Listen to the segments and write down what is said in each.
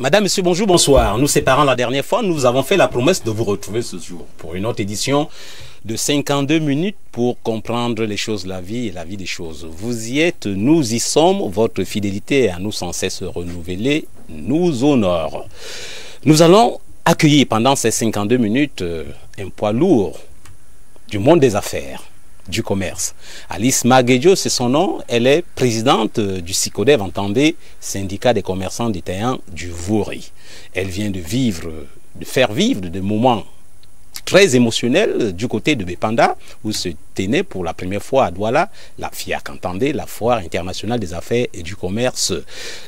Madame, Monsieur, bonjour, bonsoir. Nous séparant la dernière fois, nous avons fait la promesse de vous retrouver ce jour pour une autre édition de 52 minutes pour comprendre les choses de la vie et la vie des choses. Vous y êtes, nous y sommes. Votre fidélité à nous sans cesse renouvelée nous honore. Nous allons accueillir pendant ces 52 minutes un poids lourd du monde des affaires, du commerce. Alice Maguedjo, c'est son nom. Elle est présidente du SICODEV, entendez, syndicat des commerçants détaillants du Vouri. Elle vient de faire vivre des moments très émotionnels du côté de Bépanda, où se tenait pour la première fois à Douala la FIAC, entendez, la Foire internationale des affaires et du commerce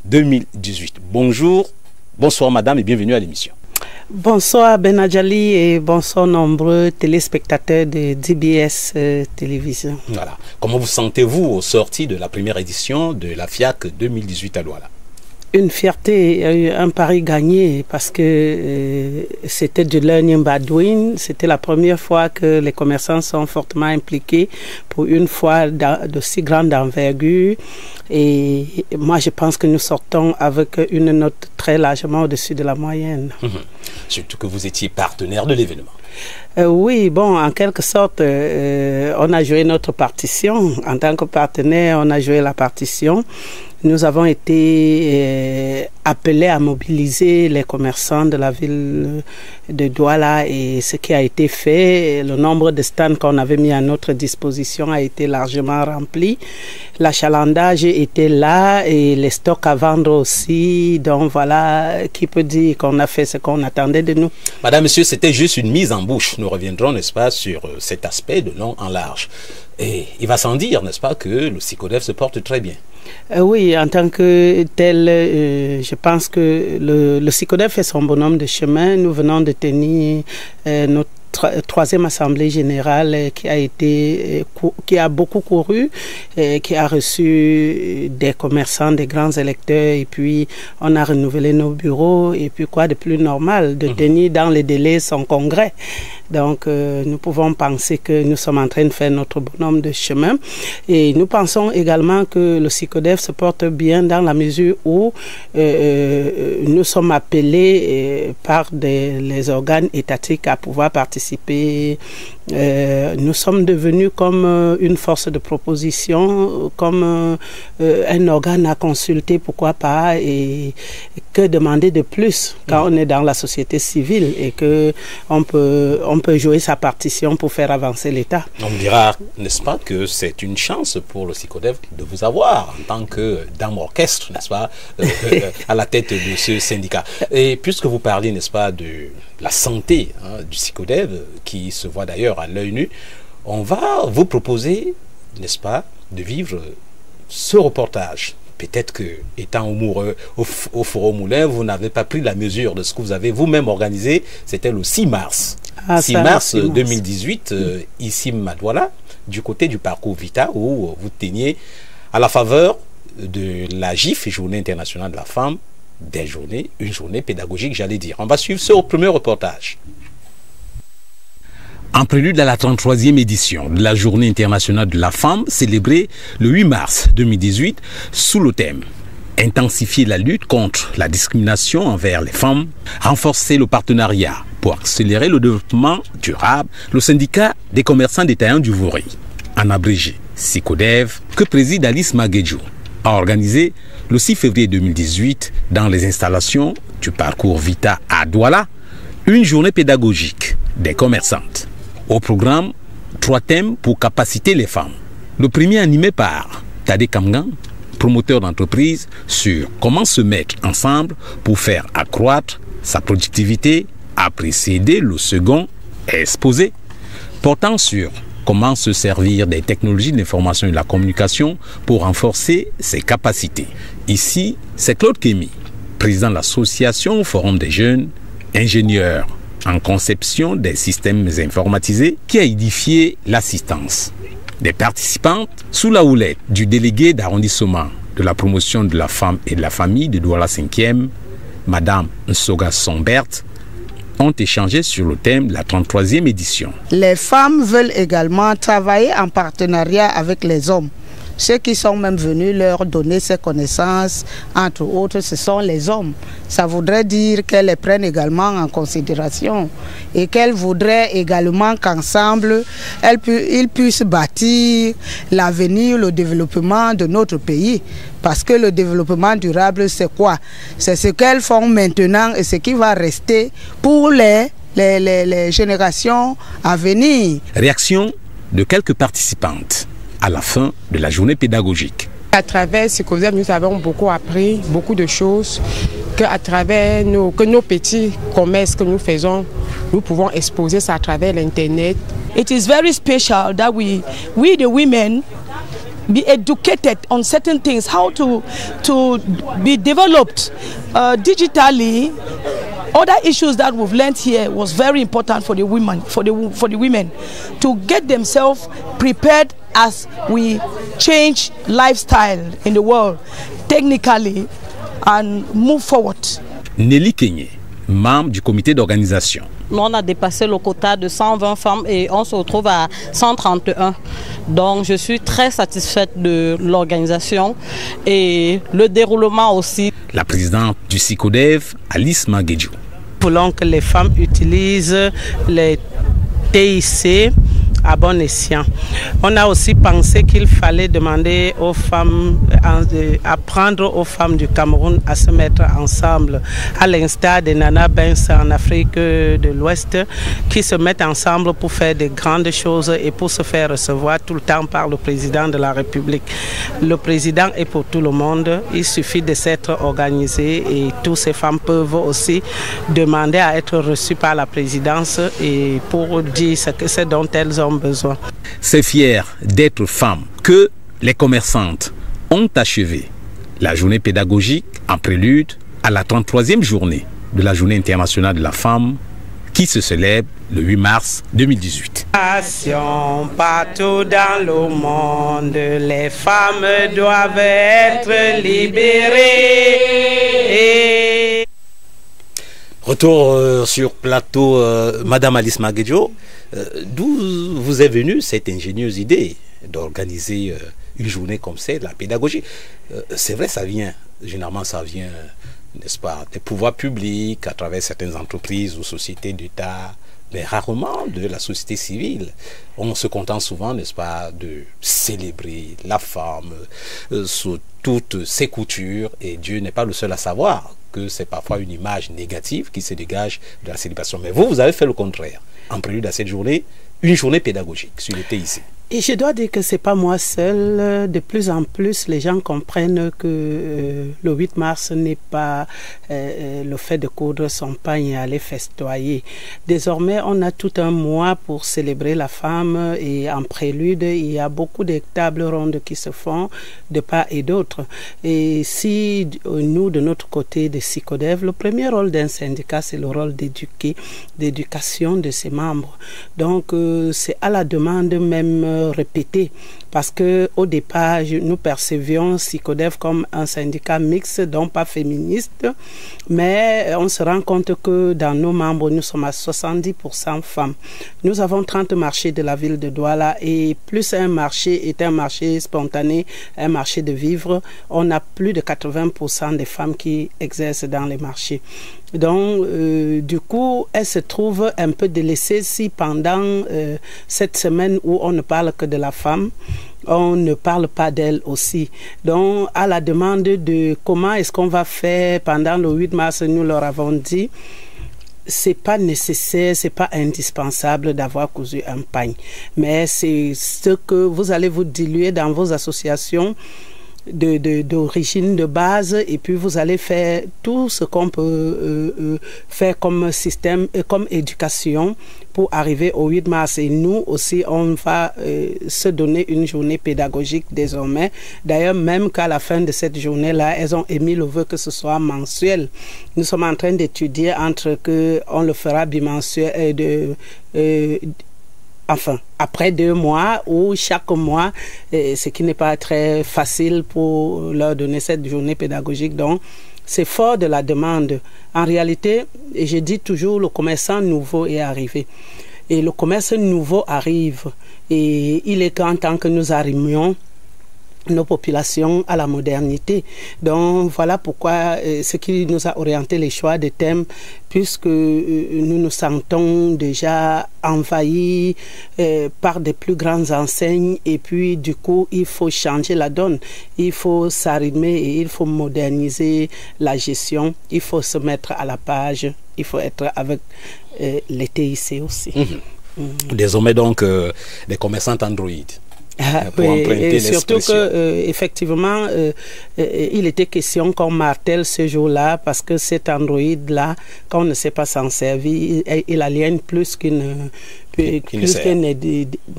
2018. Bonjour, bonsoir madame et bienvenue à l'émission. Bonsoir Benadjali et bonsoir nombreux téléspectateurs de DBS Télévision. Voilà. Comment vous sentez-vous au sorti de la première édition de la FIAC 2018 à Douala? Une fierté, un pari gagné parce que c'était du learning by doing. C'était la première fois que les commerçants sont fortement impliqués pour une fois de si grande envergure. Et moi, je pense que nous sortons avec une note très largement au-dessus de la moyenne. Surtout que vous étiez partenaire de l'événement. Oui, bon, en quelque sorte, on a joué notre partition. En tant que partenaire, on a joué la partition. Nous avons été appelés à mobiliser les commerçants de la ville de Douala et ce qui a été fait, le nombre de stands qu'on avait mis à notre disposition a été largement rempli. L'achalandage était là et les stocks à vendre aussi. Donc voilà, qui peut dire qu'on a fait ce qu'on attendait de nous. Madame, monsieur, c'était juste une mise en bouche. Nous reviendrons, n'est-ce pas, sur cet aspect de long en large. Et il va sans dire, n'est-ce pas, que le SICODEV se porte très bien. Oui, en tant que tel, je pense que le SICODEV fait son bonhomme de chemin. Nous venons de tenir notre troisième assemblée générale qui a beaucoup couru, qui a reçu des commerçants, des grands électeurs, et puis on a renouvelé nos bureaux, et puis quoi de plus normal de tenir dans les délais son congrès. Donc nous pouvons penser que nous sommes en train de faire notre bonhomme de chemin, et nous pensons également que le SICODEV se porte bien dans la mesure où nous sommes appelés par les organes étatiques à pouvoir participer. Nous sommes devenus comme une force de proposition, comme un organe à consulter, pourquoi pas, et que demander de plus quand on est dans la société civile et que on peut jouer sa partition pour faire avancer l'État. On me dira, n'est-ce pas, que c'est une chance pour le SICODEV de vous avoir en tant que dame orchestre, n'est-ce pas, à la tête de ce syndicat. Et puisque vous parlez, n'est-ce pas, de la santé du SICODEV, qui se voit d'ailleurs à l'œil nu, on va vous proposer, n'est-ce pas, de vivre ce reportage. Peut-être que, étant au Forum Moulin, vous n'avez pas pris la mesure de ce que vous avez vous-même organisé. C'était le 6 mars. 6 mars 2018, ici à Douala, du côté du parcours Vita, où vous teniez à la faveur de la GIF, Journée internationale de la femme, une journée pédagogique, j'allais dire. On va suivre ce premier reportage. En prélude à la 33e édition de la Journée internationale de la femme, célébrée le 8 mars 2018, sous le thème « Intensifier la lutte contre la discrimination envers les femmes, renforcer le partenariat pour accélérer le développement durable », le syndicat des commerçants détaillants du Vouri, en abrégé SICODEV, que préside Alice Maguedjo, a organisé le 6 février 2018 dans les installations du parcours Vita à Douala, une journée pédagogique des commerçantes. Au programme, 3 thèmes pour capaciter les femmes. Le premier animé par Tade Kamgan, promoteur d'entreprise, sur comment se mettre ensemble pour faire accroître sa productivité, a précédé le second exposé, portant sur comment se servir des technologies de l'information et de la communication pour renforcer ses capacités. Ici, c'est Claude Kémy, président de l'association Forum des jeunes ingénieurs en conception des systèmes informatisés, qui a édifié l'assistance des participantes sous la houlette du délégué d'arrondissement de la promotion de la femme et de la famille de Douala 5e, Madame Nsoga Sombert, ont échangé sur le thème de la 33e édition. Les femmes veulent également travailler en partenariat avec les hommes. Ceux qui sont même venus leur donner ces connaissances, entre autres, ce sont les hommes. Ça voudrait dire qu'elles les prennent également en considération et qu'elles voudraient également qu'ensemble, ils puissent bâtir l'avenir, le développement de notre pays. Parce que le développement durable, c'est quoi? C'est ce qu'elles font maintenant et ce qui va rester pour les générations à venir. Réaction de quelques participantes à la fin de la journée pédagogique. À travers Psychodef, nous avons beaucoup appris, beaucoup de choses qu'à travers nos petits commerces que nous faisons, nous pouvons exposer ça à travers l'Internet. It is very special that we the women be educated on certain things, how to be developed digitally. Other issues that we've learned here was very important for the women, for the women to get themselves prepared as we change lifestyle in the world technically and move forward. Nelly Kenyé, membre du comité d'organisation. On a dépassé le quota de 120 femmes et on se retrouve à 131. Donc je suis très satisfaite de l'organisation et le déroulement aussi. La présidente du Psychodef, Alice Maguedjo. Nous voulons que les femmes utilisent les TIC à bon escient. On a aussi pensé qu'il fallait demander aux femmes, apprendre aux femmes du Cameroun à se mettre ensemble, à l'instar des Nana Benz en Afrique de l'Ouest, qui se mettent ensemble pour faire de grandes choses et pour se faire recevoir tout le temps par le président de la République. Le président est pour tout le monde, il suffit de s'être organisé et toutes ces femmes peuvent aussi demander à être reçues par la présidence et pour dire ce dont elles ont besoin. C'est fier d'être femme que les commerçantes ont achevé la journée pédagogique en prélude à la 33e journée de la Journée internationale de la femme qui se célèbre le 8 mars 2018. Partout dans le monde, les femmes doivent être libérées. Retour sur plateau, Madame Alice Maguedjo, d'où vous est venue cette ingénieuse idée d'organiser une journée comme celle, la pédagogie? C'est vrai, généralement ça vient, n'est-ce pas, des pouvoirs publics à travers certaines entreprises ou sociétés d'État, mais rarement de la société civile. On se contente souvent, n'est-ce pas, de célébrer la femme sous toutes ses coutures, et Dieu n'est pas le seul à savoir que c'est parfois une image négative qui se dégage de la célébration. Mais vous avez fait le contraire. En prélude à cette journée, une journée pédagogique sur le TIC. Et je dois dire que ce n'est pas moi seul. De plus en plus, les gens comprennent que le 8 mars n'est pas le fait de coudre son pagne et aller festoyer. Désormais, on a tout un mois pour célébrer la femme et en prélude, il y a beaucoup de tables rondes qui se font de part et d'autre. Et si nous, de notre côté de Psychodef, le premier rôle d'un syndicat, c'est le rôle d'éducation de ses membres. Donc, c'est à la demande même répété parce que au départ nous percevions Psychodef comme un syndicat mixte, donc pas féministe, mais on se rend compte que dans nos membres nous sommes à 70% femmes. Nous avons 30 marchés de la ville de Douala et plus un marché est un marché spontané, un marché de vivres, on a plus de 80% des femmes qui exercent dans les marchés. Donc, du coup, elle se trouve un peu délaissée si pendant cette semaine où on ne parle que de la femme, on ne parle pas d'elle aussi. Donc, à la demande de comment est-ce qu'on va faire pendant le 8 mars, nous leur avons dit, c'est pas nécessaire, c'est pas indispensable d'avoir cousu un pagne. Mais c'est ce que vous allez vous diluer dans vos associations d'origine de base et puis vous allez faire tout ce qu'on peut faire comme système et comme éducation pour arriver au 8 mars. Et nous aussi, on va se donner une journée pédagogique désormais. D'ailleurs, même qu'à la fin de cette journée-là, elles ont émis le vœu que ce soit mensuel. Nous sommes en train d'étudier entre que on le fera bimensuel enfin, après 2 mois ou chaque mois, ce qui n'est pas très facile pour leur donner cette journée pédagogique. Donc, c'est fort de la demande. En réalité, et je dis toujours, le commerçant nouveau est arrivé. Et le commerce nouveau arrive. Et il est grand temps que nous arrivions nos populations à la modernité. Donc voilà pourquoi ce qui nous a orienté les choix des thèmes, puisque nous nous sentons déjà envahis par des plus grandes enseignes, et puis du coup il faut changer la donne, il faut s'arrimer et il faut moderniser la gestion, il faut se mettre à la page, il faut être avec les TIC aussi. Désormais donc les commerçants Android. Oui, et surtout que effectivement il était question qu'on martèle ce jour-là, parce que cet Android-là, quand on ne sait pas s'en servir, il aliène plus qu'un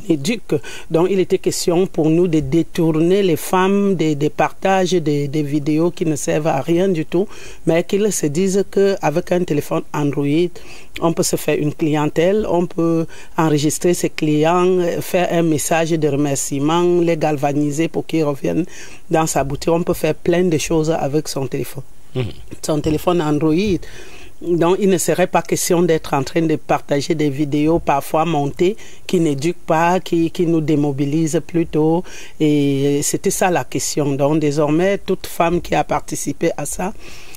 éduque. Donc il était question pour nous de détourner les femmes des partages des vidéos qui ne servent à rien du tout, mais qu'ils se disent qu'avec un téléphone Android, on peut se faire une clientèle, on peut enregistrer ses clients, faire un message de remerciement, les galvaniser pour qu'ils reviennent dans sa boutique. On peut faire plein de choses avec son téléphone. Son téléphone Android. Donc, il ne serait pas question d'être en train de partager des vidéos parfois montées qui n'éduquent pas, qui nous démobilisent plutôt. Et c'était ça la question. Donc, désormais, toute femme qui a participé à ça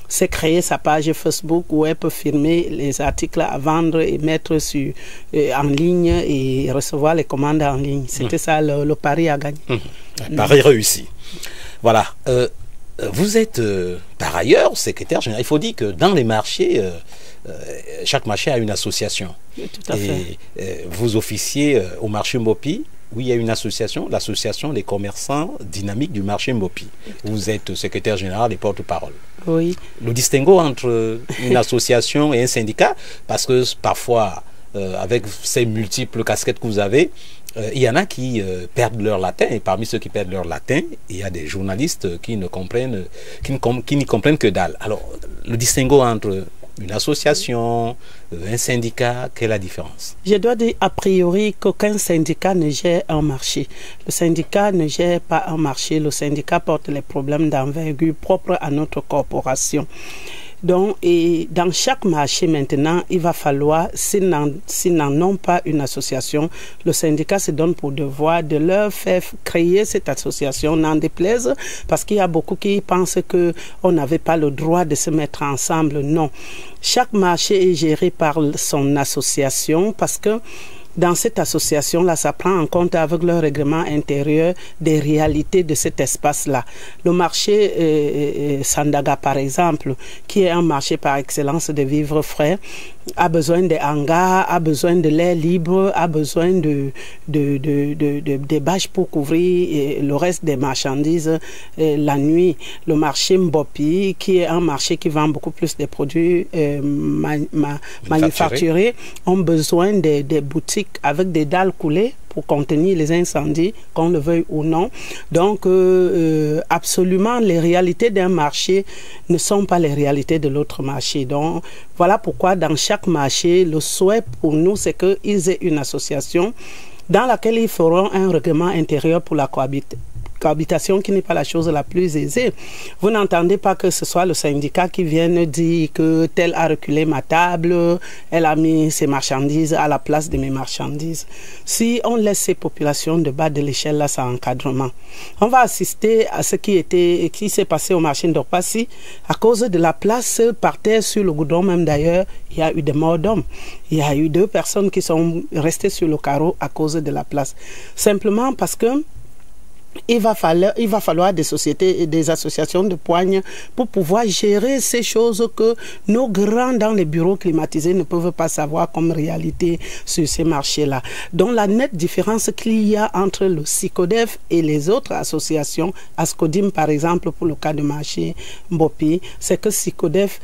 s'est créé sa page Facebook où elle peut filmer les articles à vendre et mettre en ligne et recevoir les commandes en ligne. C'était ça le pari à gagner. Pari réussi. Voilà. Vous êtes par ailleurs secrétaire général. Il faut dire que dans les marchés, chaque marché a une association. Tout à fait. Vous officiez au marché Mbopi, où il y a une association, l'association des commerçants dynamiques du marché Mbopi. Vous êtes secrétaire général et porte-parole. Oui. Le distinguo entre une association et un syndicat, parce que parfois, avec ces multiples casquettes que vous avez, il y en a qui perdent leur latin, et parmi ceux qui perdent leur latin, il y a des journalistes qui n'y comprennent que dalle. Alors, le distinguo entre une association, un syndicat, quelle est la différence? Je dois dire a priori qu'aucun syndicat ne gère un marché. Le syndicat ne gère pas un marché. Le syndicat porte les problèmes d'envergure propres à notre corporation. Donc, et dans chaque marché maintenant, il va falloir, s'ils n'en ont pas une association, le syndicat se donne pour devoir de leur faire créer cette association, n'en déplaise, parce qu'il y a beaucoup qui pensent qu'on n'avait pas le droit de se mettre ensemble. Non. Chaque marché est géré par son association, parce que dans cette association-là, ça prend en compte avec leur règlement intérieur des réalités de cet espace-là. Le marché Sandaga, par exemple, qui est un marché par excellence de vivres frais, a besoin de hangars, a besoin de l'air libre, a besoin de bâches pour couvrir le reste des marchandises la nuit. Le marché Mbopi, qui est un marché qui vend beaucoup plus de produits manufacturés, ont besoin des boutiques avec des dalles coulées pour contenir les incendies, qu'on le veuille ou non. Donc, absolument, les réalités d'un marché ne sont pas les réalités de l'autre marché. Donc, voilà pourquoi dans chaque marché, le souhait pour nous, c'est qu'ils aient une association dans laquelle ils feront un règlement intérieur pour la cohabitation, qui n'est pas la chose la plus aisée. Vous n'entendez pas que ce soit le syndicat qui vienne dire que tel a reculé ma table, elle a mis ses marchandises à la place de mes marchandises. Si on laisse ces populations de bas de l'échelle là sans encadrement, on va assister à ce qui s'est passé au marché d'Orpassi. À cause de la place par terre sur le goudron, même d'ailleurs, il y a eu des morts d'hommes. Il y a eu 2 personnes qui sont restées sur le carreau à cause de la place. Simplement parce que il va falloir des sociétés et des associations de poigne pour pouvoir gérer ces choses que nos grands dans les bureaux climatisés ne peuvent pas savoir comme réalité sur ces marchés-là. Donc la nette différence qu'il y a entre le SICODEF et les autres associations, ASCODIM par exemple pour le cas de marché Mbopi, c'est que SICODEF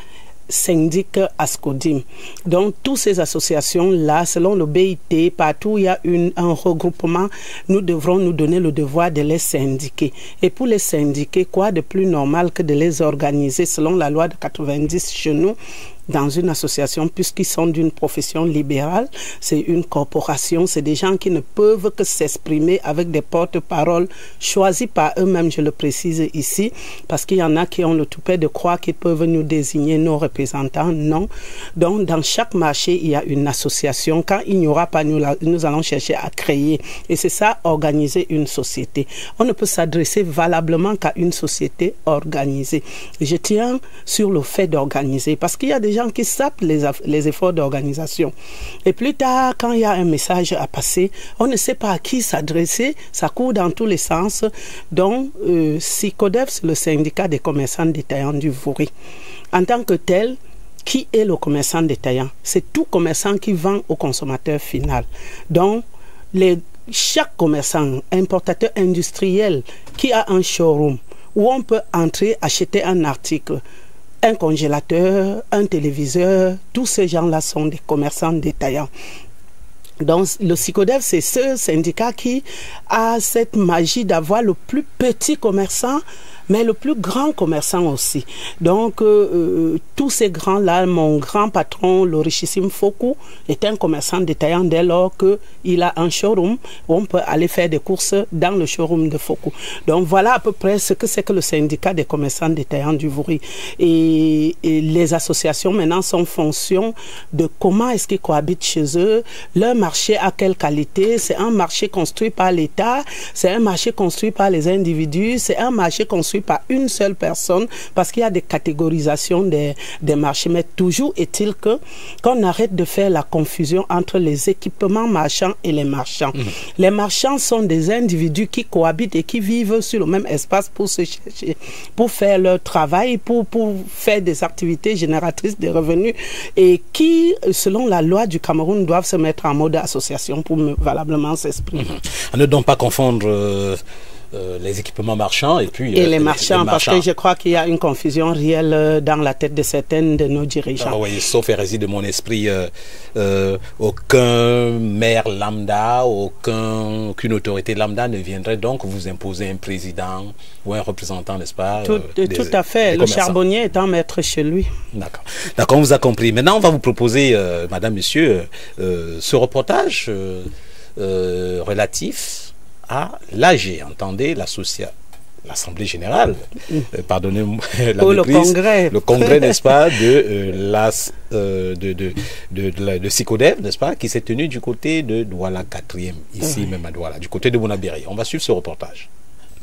syndic ASCODIM. Donc, toutes ces associations-là, selon le BIT, partout où il y a un regroupement, nous devrons nous donner le devoir de les syndiquer. Et pour les syndiquer, quoi de plus normal que de les organiser selon la loi de 90 chez nous, dans une association puisqu'ils sont d'une profession libérale. C'est une corporation, c'est des gens qui ne peuvent que s'exprimer avec des porte-paroles choisis par eux-mêmes, je le précise ici, parce qu'il y en a qui ont le toupet de croire qu'ils peuvent nous désigner nos représentants. Non. Donc, dans chaque marché, il y a une association. Quand il n'y aura pas, nous allons chercher à créer. Et c'est ça, organiser une société. On ne peut s'adresser valablement qu'à une société organisée. Je tiens sur le fait d'organiser, parce qu'il y a des gens qui sapent les efforts d'organisation. Et plus tard, quand il y a un message à passer, on ne sait pas à qui s'adresser, ça court dans tous les sens. Donc, SICODEV, c'est le syndicat des commerçants détaillants du Vouri. En tant que tel, qui est le commerçant détaillant? C'est tout commerçant qui vend au consommateur final. Donc, chaque commerçant, importateur industriel qui a un showroom où on peut entrer, acheter un article, un congélateur, un téléviseur, tous ces gens-là sont des commerçants détaillants. Donc, le SICODEV, c'est ce syndicat qui a cette magie d'avoir le plus petit commerçant, mais le plus grand commerçant aussi. Donc, tous ces grands-là, mon grand patron, le richissime Foku, est un commerçant détaillant dès lors qu'il a un showroom où on peut aller faire des courses dans le showroom de Foku. Donc, voilà à peu près ce que c'est que le syndicat des commerçants détaillants du Vouri. Et les associations maintenant sont en fonction de comment est-ce qu'ils cohabitent chez eux, leur marché à quelle qualité. C'est un marché construit par l'État, c'est un marché construit par les individus, c'est un marché construit par une seule personne, parce qu'il y a des catégorisations des marchés. Mais toujours est-il qu'on arrête de faire la confusion entre les équipements marchands et les marchands. Les marchands sont des individus qui cohabitent et qui vivent sur le même espace pour se chercher, pour faire leur travail, pour faire des activités génératrices de revenus, et qui, selon la loi du Cameroun, doivent se mettre en mode association pour valablement s'exprimer. À ne donc pas confondre les équipements marchands et puis les marchands, parce que je crois qu'il y a une confusion réelle dans la tête de certaines de nos dirigeants. Ah oui, sauf hérésie de mon esprit, aucun maire lambda, aucune autorité lambda ne viendrait donc vous imposer un président ou un représentant, n'est-ce pas? Tout à fait. Le charbonnier étant maître chez lui. D'accord. D'accord, on vous a compris. Maintenant, on va vous proposer, madame, monsieur, ce reportage relatif à l'AG, entendez, l'Assemblée Générale, pardonnez-moi la méprise, le congrès, n'est-ce pas, de SICODEV, n'est-ce pas, qui s'est tenu du côté de Douala 4e, ici même à Douala, du côté de Bonabéry. On va suivre ce reportage.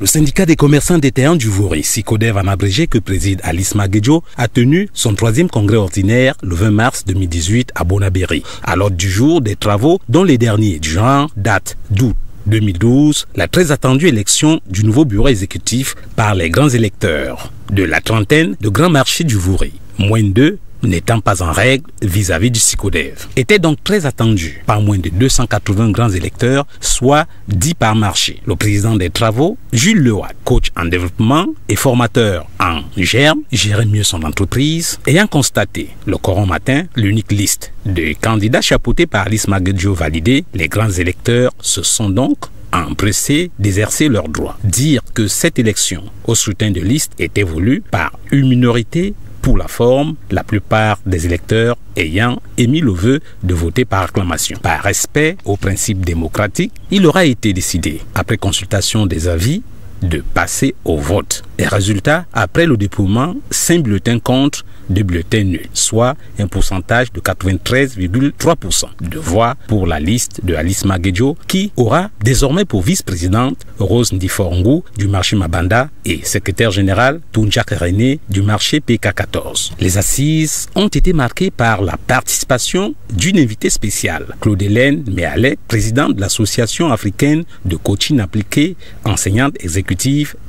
Le syndicat des commerçants détaillants du Vouri, SICODEV en abrégé, que préside Alice Maguedjo, a tenu son 3e congrès ordinaire le 20 mars 2018 à Bonabéry. À l'ordre du jour des travaux, dont les derniers du genre datent d'août 2012, la très attendue élection du nouveau bureau exécutif par les grands électeurs de la trentaine de grands marchés du Vouri, moins d'eux n'étant pas en règle vis-à-vis du SICODEV, était donc très attendu par moins de 280 grands électeurs, soit 10 par marché. Le président des travaux, Jules Lewat, coach en développement et formateur en germe, gérait mieux son entreprise, ayant constaté le quorum matin, l'unique liste de candidats chapeautés par Alice Maguedjo validée, les grands électeurs se sont donc empressés d'exercer leurs droits. Dire que cette élection au scrutin de liste était voulue par une minorité pour la forme, la plupart des électeurs ayant émis le vœu de voter par acclamation. Par respect aux principes démocratiques, il aura été décidé, après consultation des avis, de passer au vote. Et résultat, après le dépouillement, 5 bulletins contre, 2 bulletins nuls, soit un pourcentage de 93,3% de voix pour la liste de Alice Maguedjo, qui aura désormais pour vice-présidente Rose Ndiforongou du marché Mabanda et secrétaire général Tounjak René du marché PK14. Les assises ont été marquées par la participation d'une invitée spéciale, Claude-Hélène Méalet, présidente de l'Association africaine de coaching appliqué, enseignante exécutive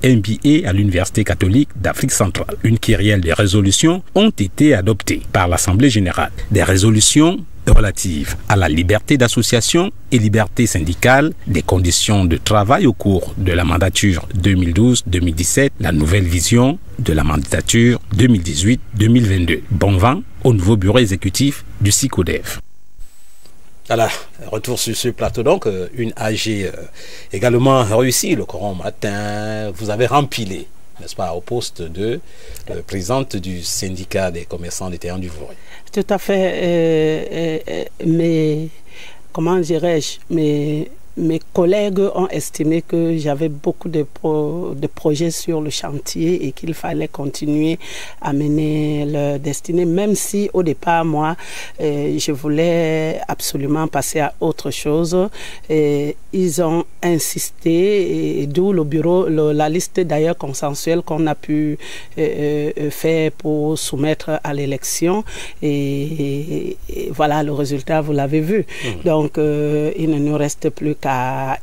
MBA à l'Université catholique d'Afrique centrale. Une kyrielle de résolutions ont été adoptées par l'Assemblée générale. Des résolutions relatives à la liberté d'association et liberté syndicale, des conditions de travail au cours de la mandature 2012-2017, la nouvelle vision de la mandature 2018-2022. Bon vent au nouveau bureau exécutif du SICODEV. Voilà, retour sur ce plateau, donc une AG également réussie, le courant matin, vous avez rempilé n'est-ce pas, au poste de présidente du syndicat des commerçants détaillants du Vouré. Tout à fait. Mais comment dirais-je, mes collègues ont estimé que j'avais beaucoup de projets sur le chantier et qu'il fallait continuer à mener leur destinée, même si au départ, moi, je voulais absolument passer à autre chose. Et ils ont insisté, et d'où le bureau, la liste d'ailleurs consensuelle qu'on a pu faire pour soumettre à l'élection. Et voilà le résultat, vous l'avez vu. Donc, il ne me reste plus qu'à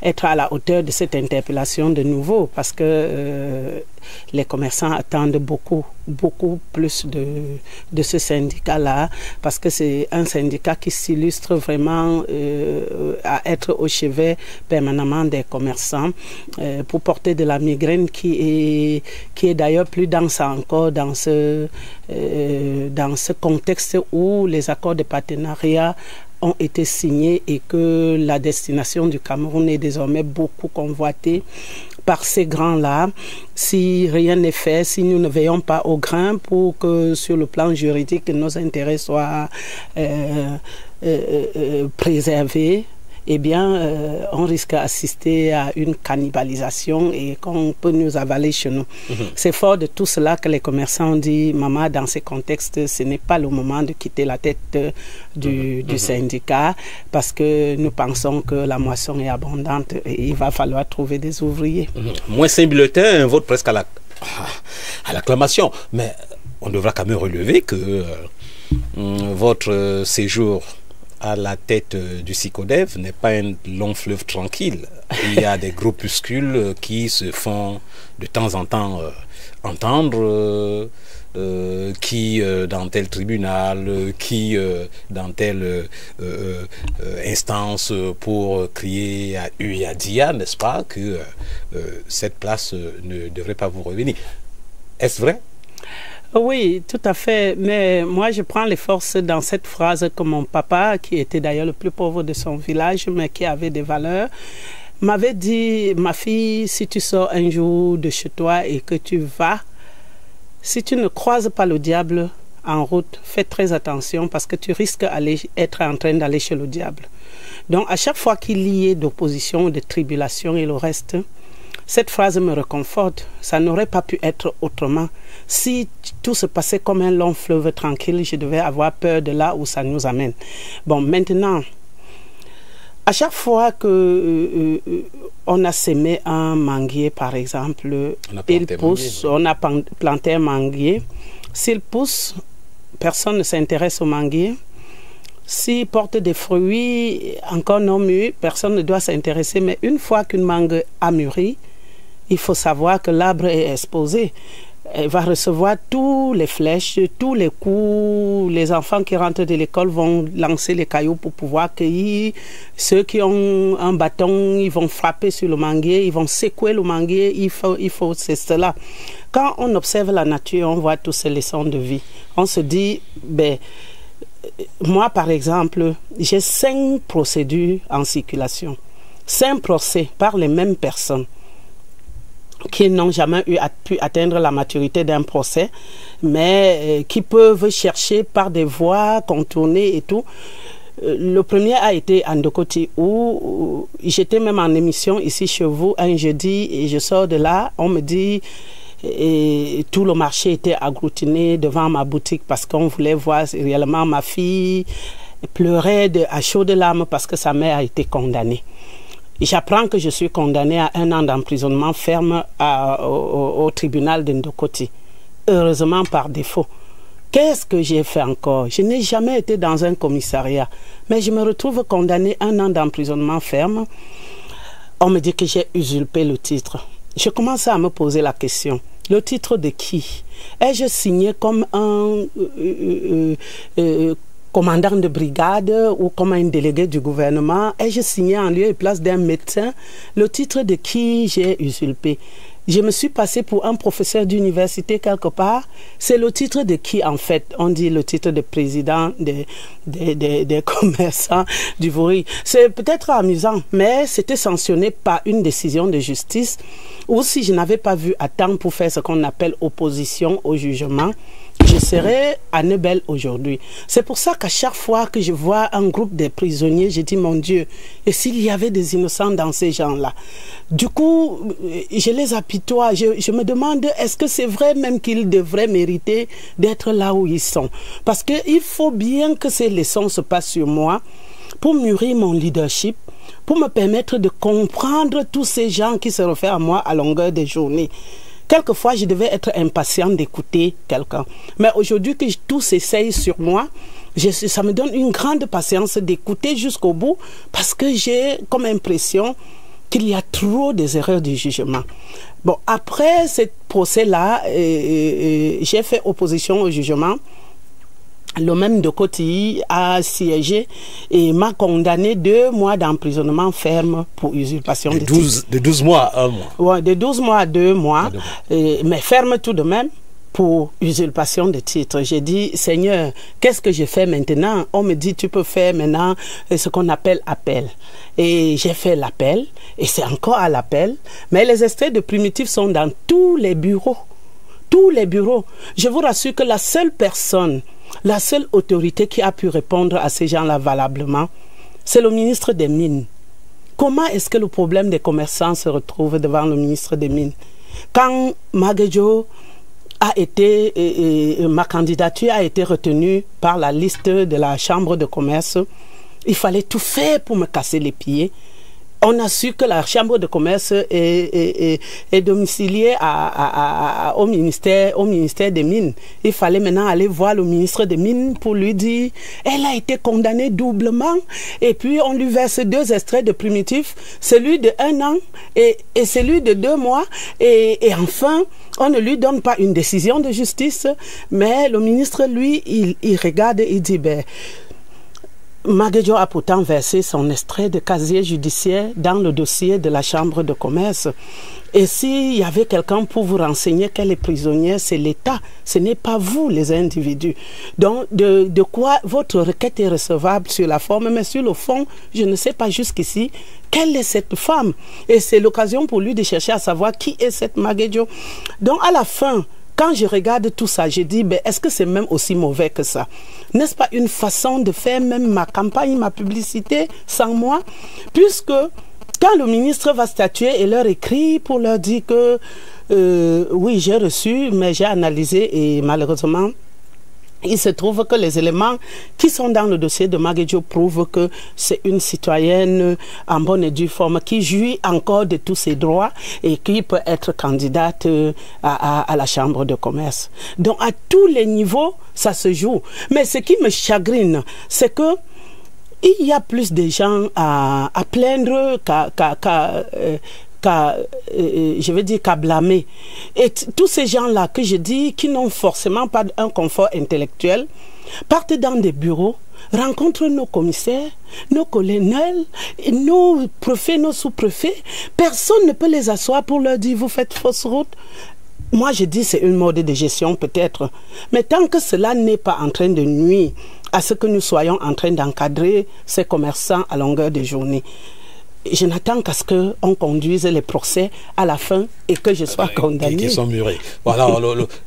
être à la hauteur de cette interpellation de nouveau, parce que les commerçants attendent beaucoup plus de ce syndicat-là, parce que c'est un syndicat qui s'illustre vraiment à être au chevet permanemment des commerçants pour porter de la migraine qui est d'ailleurs plus dense encore dans ce contexte où les accords de partenariat ont été signés et que la destination du Cameroun est désormais beaucoup convoitée par ces grands-là. Si rien n'est fait, si nous ne veillons pas au grain pour que sur le plan juridique nos intérêts soient préservés, eh bien, on risque d'assister à une cannibalisation et qu'on peut nous avaler chez nous. C'est fort de tout cela que les commerçants ont dit, maman, dans ces contextes, ce n'est pas le moment de quitter la tête du syndicat, parce que nous pensons que la moisson est abondante et il va falloir trouver des ouvriers. Moins 5 bulletins, un vote presque à l'acclamation. Mais on devra quand même relever que votre séjour à la tête du SYCODEV n'est pas un long fleuve tranquille. Il y a des groupuscules qui se font de temps en temps entendre, qui dans tel tribunal, qui dans telle instance pour crier à U et à Dia, n'est-ce pas, que cette place ne devrait pas vous revenir. Est-ce vrai? Oui, tout à fait. Mais moi, je prends les forces dans cette phrase que mon papa, qui était d'ailleurs le plus pauvre de son village, mais qui avait des valeurs, m'avait dit, ma fille, si tu sors un jour de chez toi et que tu vas, si tu ne croises pas le diable en route, fais très attention parce que tu risques d'être en train d'aller chez le diable. Donc, à chaque fois qu'il y ait d'opposition, de tribulation et le reste, cette phrase me réconforte. Ça n'aurait pas pu être autrement. Si tout se passait comme un long fleuve tranquille, je devais avoir peur de là où ça nous amène. Bon, maintenant, à chaque fois que on a semé un manguier, par exemple, il pousse, on a planté un manguier. S'il pousse, personne ne s'intéresse au manguier. S'il porte des fruits encore non mûrs, personne ne doit s'intéresser. Mais une fois qu'une mangue a mûri, il faut savoir que l'arbre est exposé. Elle va recevoir tous les flèches, tous les coups. Les enfants qui rentrent de l'école vont lancer les cailloux pour pouvoir cueillir. Ceux qui ont un bâton, ils vont frapper sur le manguier, ils vont secouer le manguier. Il faut c'est cela. Quand on observe la nature, on voit toutes ces leçons de vie. On se dit, ben, moi par exemple, j'ai 5 procédures en circulation. 5 procès par les mêmes personnes qui n'ont jamais pu atteindre la maturité d'un procès, mais qui peuvent chercher par des voies contournées et tout. Le premier a été à Ndokoti, où j'étais même en émission ici chez vous un jeudi et je sors de là, on me dit et tout le marché était agglutiné devant ma boutique parce qu'on voulait voir réellement ma fille pleurer à chaudes larmes parce que sa mère a été condamnée. J'apprends que je suis condamnée à 1 an d'emprisonnement ferme au tribunal de Ndokoti. Heureusement par défaut. Qu'est-ce que j'ai fait encore? Je n'ai jamais été dans un commissariat. Mais je me retrouve condamnée à 1 an d'emprisonnement ferme. On me dit que j'ai usurpé le titre. Je commence à me poser la question. Le titre de qui? Ai-je signé comme un commandant de brigade ou comme un délégué du gouvernement? Ai-je signé en lieu et place d'un médecin? Le titre de qui j'ai usurpé? Je me suis passé pour un professeur d'université quelque part. C'est le titre de qui, en fait? On dit le titre de président des commerçants d'Ivory. C'est peut-être amusant, mais c'était sanctionné par une décision de justice, ou si je n'avais pas vu à temps pour faire ce qu'on appelle opposition au jugement, je serais à Nebel aujourd'hui. C'est pour ça qu'à chaque fois que je vois un groupe de prisonniers, je dis, mon Dieu, et s'il y avait des innocents dans ces gens-là? Du coup, je les apitoie. Je me demande, est-ce que c'est vrai même qu'ils devraient mériter d'être là où ils sont? Parce qu'il faut bien que ces leçons se passent sur moi pour mûrir mon leadership, pour me permettre de comprendre tous ces gens qui se réfèrent à moi à longueur de journée. Quelquefois, je devais être impatient d'écouter quelqu'un. Mais aujourd'hui que tout s'essaye sur moi, ça me donne une grande patience d'écouter jusqu'au bout, parce que j'ai comme impression qu'il y a trop des erreurs de jugement. Bon, après ce procès-là, j'ai fait opposition au jugement. Le même de Coty a siégé et m'a condamné 2 mois d'emprisonnement ferme pour usurpation de titre. De 12 mois à 1 mois. Ouais, de 12 mois à 2 mois, mais ferme tout de même pour usurpation de titre. J'ai dit, Seigneur, qu'est-ce que je fais maintenant? On me dit, tu peux faire maintenant ce qu'on appelle appel. Et j'ai fait l'appel, et c'est encore à l'appel, mais les extraits de primitifs sont dans tous les bureaux. Tous les bureaux. Je vous rassure que la seule personne, la seule autorité qui a pu répondre à ces gens-là valablement, c'est le ministre des Mines. Comment est-ce que le problème des commerçants se retrouve devant le ministre des Mines? Quand Maguedjo a été, ma candidature a été retenue par la liste de la Chambre de commerce, il fallait tout faire pour me casser les pieds. On a su que la Chambre de commerce est domiciliée au ministère des Mines. Il fallait maintenant aller voir le ministre des Mines pour lui dire elle a été condamnée doublement, et puis on lui verse 2 extraits de primitifs, celui de 1 an et celui de 2 mois, et enfin on ne lui donne pas une décision de justice, mais le ministre, lui, il regarde et il dit Maguedjo a pourtant versé son extrait de casier judiciaire dans le dossier de la Chambre de commerce. Et s'il y avait quelqu'un pour vous renseigner qu'elle est prisonnière, c'est l'État, ce n'est pas vous, les individus. Donc, de quoi votre requête est recevable sur la forme, mais sur le fond, je ne sais pas jusqu'ici quelle est cette femme. Et c'est l'occasion pour lui de chercher à savoir qui est cette Maguedjo. Donc, à la fin, quand je regarde tout ça, je dis, est-ce que c'est même aussi mauvais que ça? N'est-ce pas une façon de faire même ma campagne, ma publicité sans moi? Puisque quand le ministre va statuer et leur écrit pour leur dire que oui, j'ai reçu, mais j'ai analysé et malheureusement, il se trouve que les éléments qui sont dans le dossier de Maguedjo prouvent que c'est une citoyenne en bonne et due forme qui jouit encore de tous ses droits et qui peut être candidate à la Chambre de commerce. Donc à tous les niveaux, ça se joue. Mais ce qui me chagrine, c'est que il y a plus de gens à plaindre je veux dire qu'à blâmer. Et tous ces gens-là que je dis, qui n'ont forcément pas un confort intellectuel, partent dans des bureaux, rencontrent nos commissaires, nos colonels, nos préfets, nos sous-préfets. Personne ne peut les asseoir pour leur dire, vous faites fausse route. Moi, je dis c'est une mode de gestion peut-être. Mais tant que cela n'est pas en train de nuire à ce que nous soyons en train d'encadrer ces commerçants à longueur de journée, je n'attends qu'à ce qu'on conduise les procès à la fin et que je sois condamné. Qui sont mûrés. Voilà,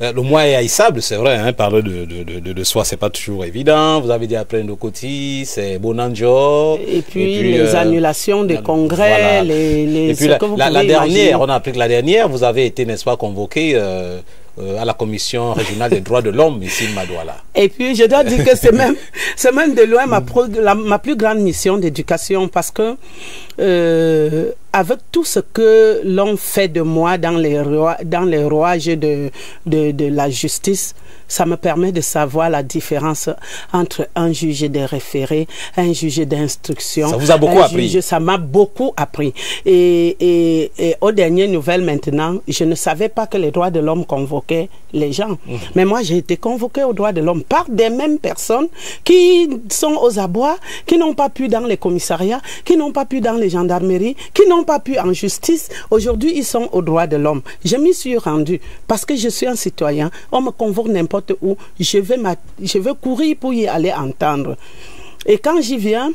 le mois est haïssable, c'est vrai, hein, parler de soi, c'est pas toujours évident. Vous avez dit après nos Coty, c'est Bonanjo. Et puis les annulations des congrès, voilà. Et puis la dernière, on a appris que la dernière, vous avez été, n'est-ce pas, convoqué à la Commission régionale des droits de l'homme ici, Madouala. Et puis je dois dire que c'est même de loin ma plus grande mission d'éducation, parce que avec tout ce que l'on fait de moi dans les rouages de la justice, ça me permet de savoir la différence entre un juge de référé, un juge d'instruction. Ça vous a beaucoup appris? Ça m'a beaucoup appris. Et aux dernières nouvelles maintenant, je ne savais pas que les droits de l'homme convoquaient les gens. Mais moi, j'ai été convoqué aux droits de l'homme par des mêmes personnes qui sont aux abois, qui n'ont pas pu dans les commissariats, qui n'ont pas pu dans les gendarmeries, qui n'ont pas pu en justice. Aujourd'hui, ils sont aux droits de l'homme. Je m'y suis rendue parce que je suis un citoyen. On me convoque n'importe où. Je vais courir pour y aller entendre. Et quand j'y viens,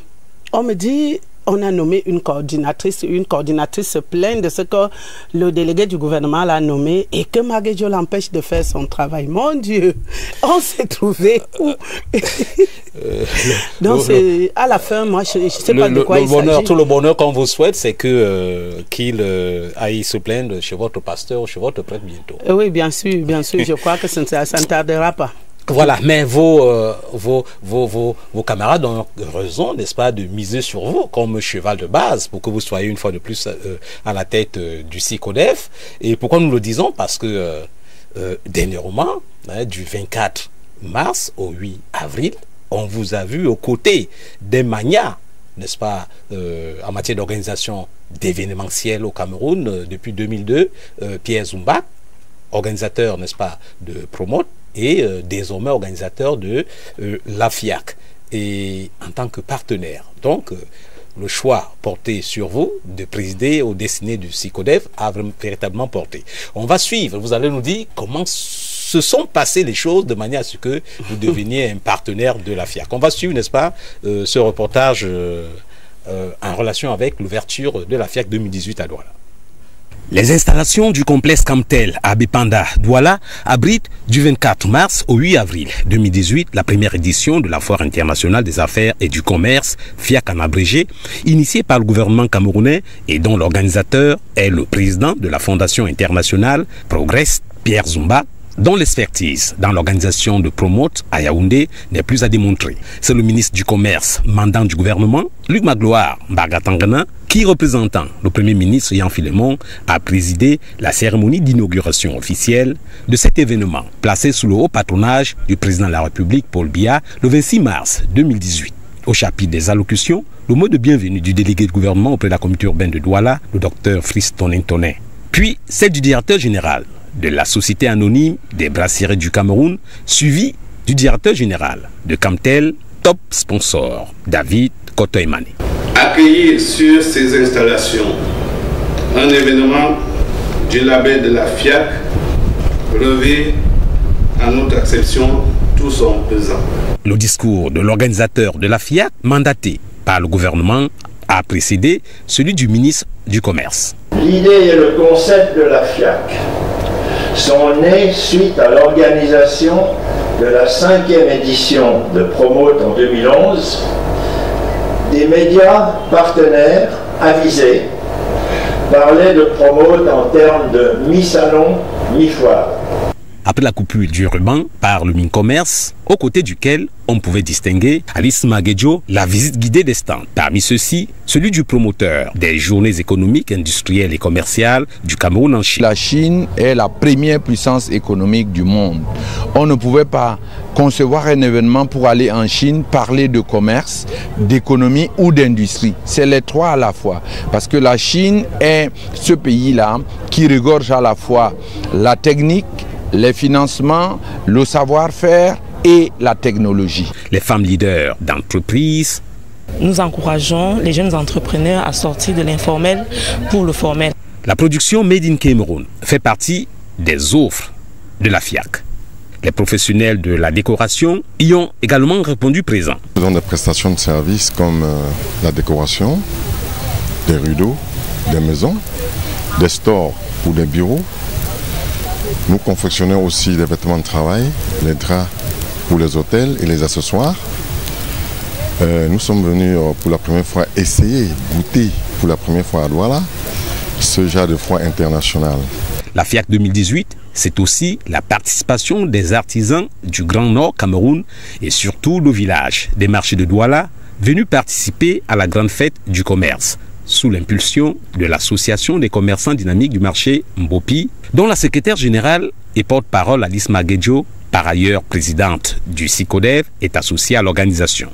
on me dit... On a nommé une coordinatrice se plaint de ce que le délégué du gouvernement l'a nommé et que Maguedjo l'empêche de faire son travail. Mon Dieu, on s'est trouvé où? Donc à la fin, moi, je ne sais pas de quoi il s'agit. Tout le bonheur qu'on vous souhaite, c'est qu'il aille se plaindre chez votre pasteur ou chez votre prêtre bientôt. Oui, bien sûr, je crois que ça ne tardera pas. Voilà, mais vos camarades ont raison, n'est-ce pas, de miser sur vous comme cheval de base pour que vous soyez une fois de plus à la tête du SYCODEF. Et pourquoi nous le disons? Parce que dernièrement, du 24 mars au 8 avril, on vous a vu aux côtés des magnats, n'est-ce pas, en matière d'organisation d'événementiel au Cameroun depuis 2002, Pierre Zumba, organisateur, n'est-ce pas, de Promote, et désormais organisateur de la FIAC et en tant que partenaire. Donc le choix porté sur vous de présider aux destinées du SYCODEF a véritablement porté. On va suivre, vous allez nous dire comment se sont passées les choses de manière à ce que vous deveniez un partenaire de la FIAC. On va suivre, n'est-ce pas, ce reportage en relation avec l'ouverture de la FIAC 2018 à Douala. Les installations du complexe Camtel à Bipanda, Douala, abritent du 24 mars au 8 avril 2018 la première édition de la Foire internationale des affaires et du commerce, FIAC en abrégé, initiée par le gouvernement camerounais et dont l'organisateur est le président de la Fondation internationale Progress, Pierre Zumba, dont l'expertise dans l'organisation de Promote à Yaoundé n'est plus à démontrer. C'est le ministre du Commerce, mandant du gouvernement, Luc Magloire Mbagatangana, qui, représentant le Premier ministre Yann Filemon, a présidé la cérémonie d'inauguration officielle de cet événement, placé sous le haut patronage du président de la République, Paul Biya, le 26 mars 2018. Au chapitre des allocutions, le mot de bienvenue du délégué de gouvernement auprès de la communauté urbaine de Douala, le docteur Fris Tonin, puis celle du directeur général de la Société anonyme des brasseries du Cameroun, suivi du directeur général de Camtel, top sponsor, David Kotoemane. Accueillir sur ces installations un événement du label de la FIAC revêt à notre acception tout son pesant. Le discours de l'organisateur de la FIAC, mandaté par le gouvernement, a précédé celui du ministre du Commerce. L'idée et le concept de la FIAC sont nés suite à l'organisation de la 5e édition de Promote en 2011. Des médias partenaires avisés parlaient de Promote en termes de mi-salon, mi-foire. Après la coupure du ruban par le Mincommerce, aux côtés duquel on pouvait distinguer Alice Maguedjo, la visite guidée des stands. Parmi ceux-ci, celui du promoteur des journées économiques, industrielles et commerciales du Cameroun en Chine. La Chine est la première puissance économique du monde. On ne pouvait pas concevoir un événement pour aller en Chine, parler de commerce, d'économie ou d'industrie. C'est les trois à la fois. Parce que la Chine est ce pays-là qui regorge à la fois la technique, les financements, le savoir-faire et la technologie. Les femmes leaders d'entreprise. Nous encourageons les jeunes entrepreneurs à sortir de l'informel pour le formel. La production Made in Cameroun fait partie des offres de la FIAC. Les professionnels de la décoration y ont également répondu présents. Nous faisons des prestations de services comme la décoration, des rideaux, des maisons, des stores ou des bureaux. Nous confectionnons aussi des vêtements de travail, les draps pour les hôtels et les accessoires. Nous sommes venus pour la première fois essayer, goûter pour la première fois à Douala ce genre de foire internationale. La FIAC 2018, c'est aussi la participation des artisans du Grand Nord Cameroun et surtout le village des marchés de Douala venus participer à la grande fête du commerce sous l'impulsion de l'association des commerçants dynamiques du marché Mbopi, dont la secrétaire générale et porte-parole Alice Maguedjo, par ailleurs présidente du SYCODEF, est associée à l'organisation.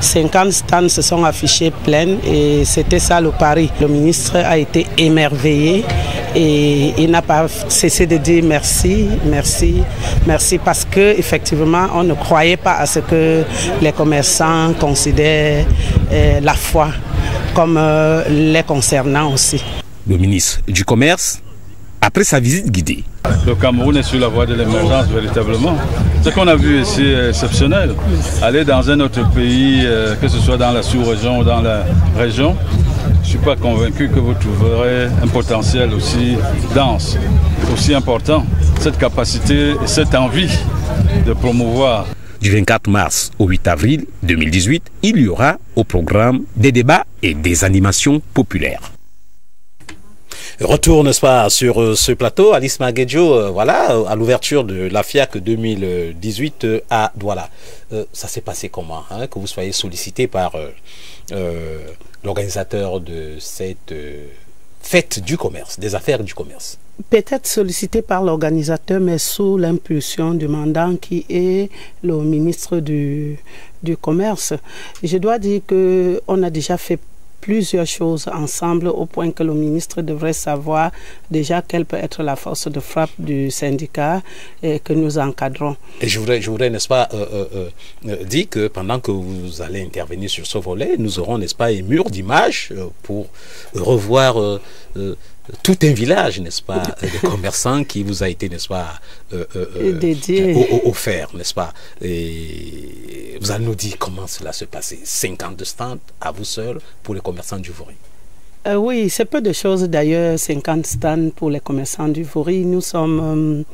50 stands se sont affichés pleins et c'était ça le pari. Le ministre a été émerveillé et il n'a pas cessé de dire merci, merci, merci parce qu'effectivement on ne croyait pas à ce que les commerçants considèrent la foi comme les concernant aussi. Le ministre du Commerce, après sa visite guidée. Le Cameroun est sur la voie de l'émergence véritablement. Ce qu'on a vu ici est exceptionnel. Aller dans un autre pays, que ce soit dans la sous-région ou dans la région, je ne suis pas convaincu que vous trouverez un potentiel aussi dense, aussi important. Cette capacité et cette envie de promouvoir. Du 24 mars au 8 avril 2018, il y aura au programme des débats et des animations populaires. Retour, n'est-ce pas, sur ce plateau, Alice Maguedjo, voilà, à l'ouverture de la FIAC 2018 à Douala. Ça s'est passé comment, hein, que vous soyez sollicité par l'organisateur de cette fête du commerce, des affaires du commerce? Peut-être sollicité par l'organisateur, mais sous l'impulsion du mandant qui est le ministre du Commerce. Je dois dire qu'on a déjà fait plusieurs choses ensemble au point que le ministre devrait savoir déjà quelle peut être la force de frappe du syndicat et que nous encadrons. Et je voudrais n'est-ce pas, dire que pendant que vous allez intervenir sur ce volet, nous aurons, n'est-ce pas, un mur d'images pour revoir tout un village, n'est-ce pas, de commerçants qui vous a été, n'est-ce pas, dédié, offert, n'est-ce pas. Et vous allez nous dire comment cela se passait. 50 stands à vous seul pour les commerçants du Vouri. Oui, c'est peu de choses d'ailleurs, 50 stands pour les commerçants du Vouri. Nous sommes,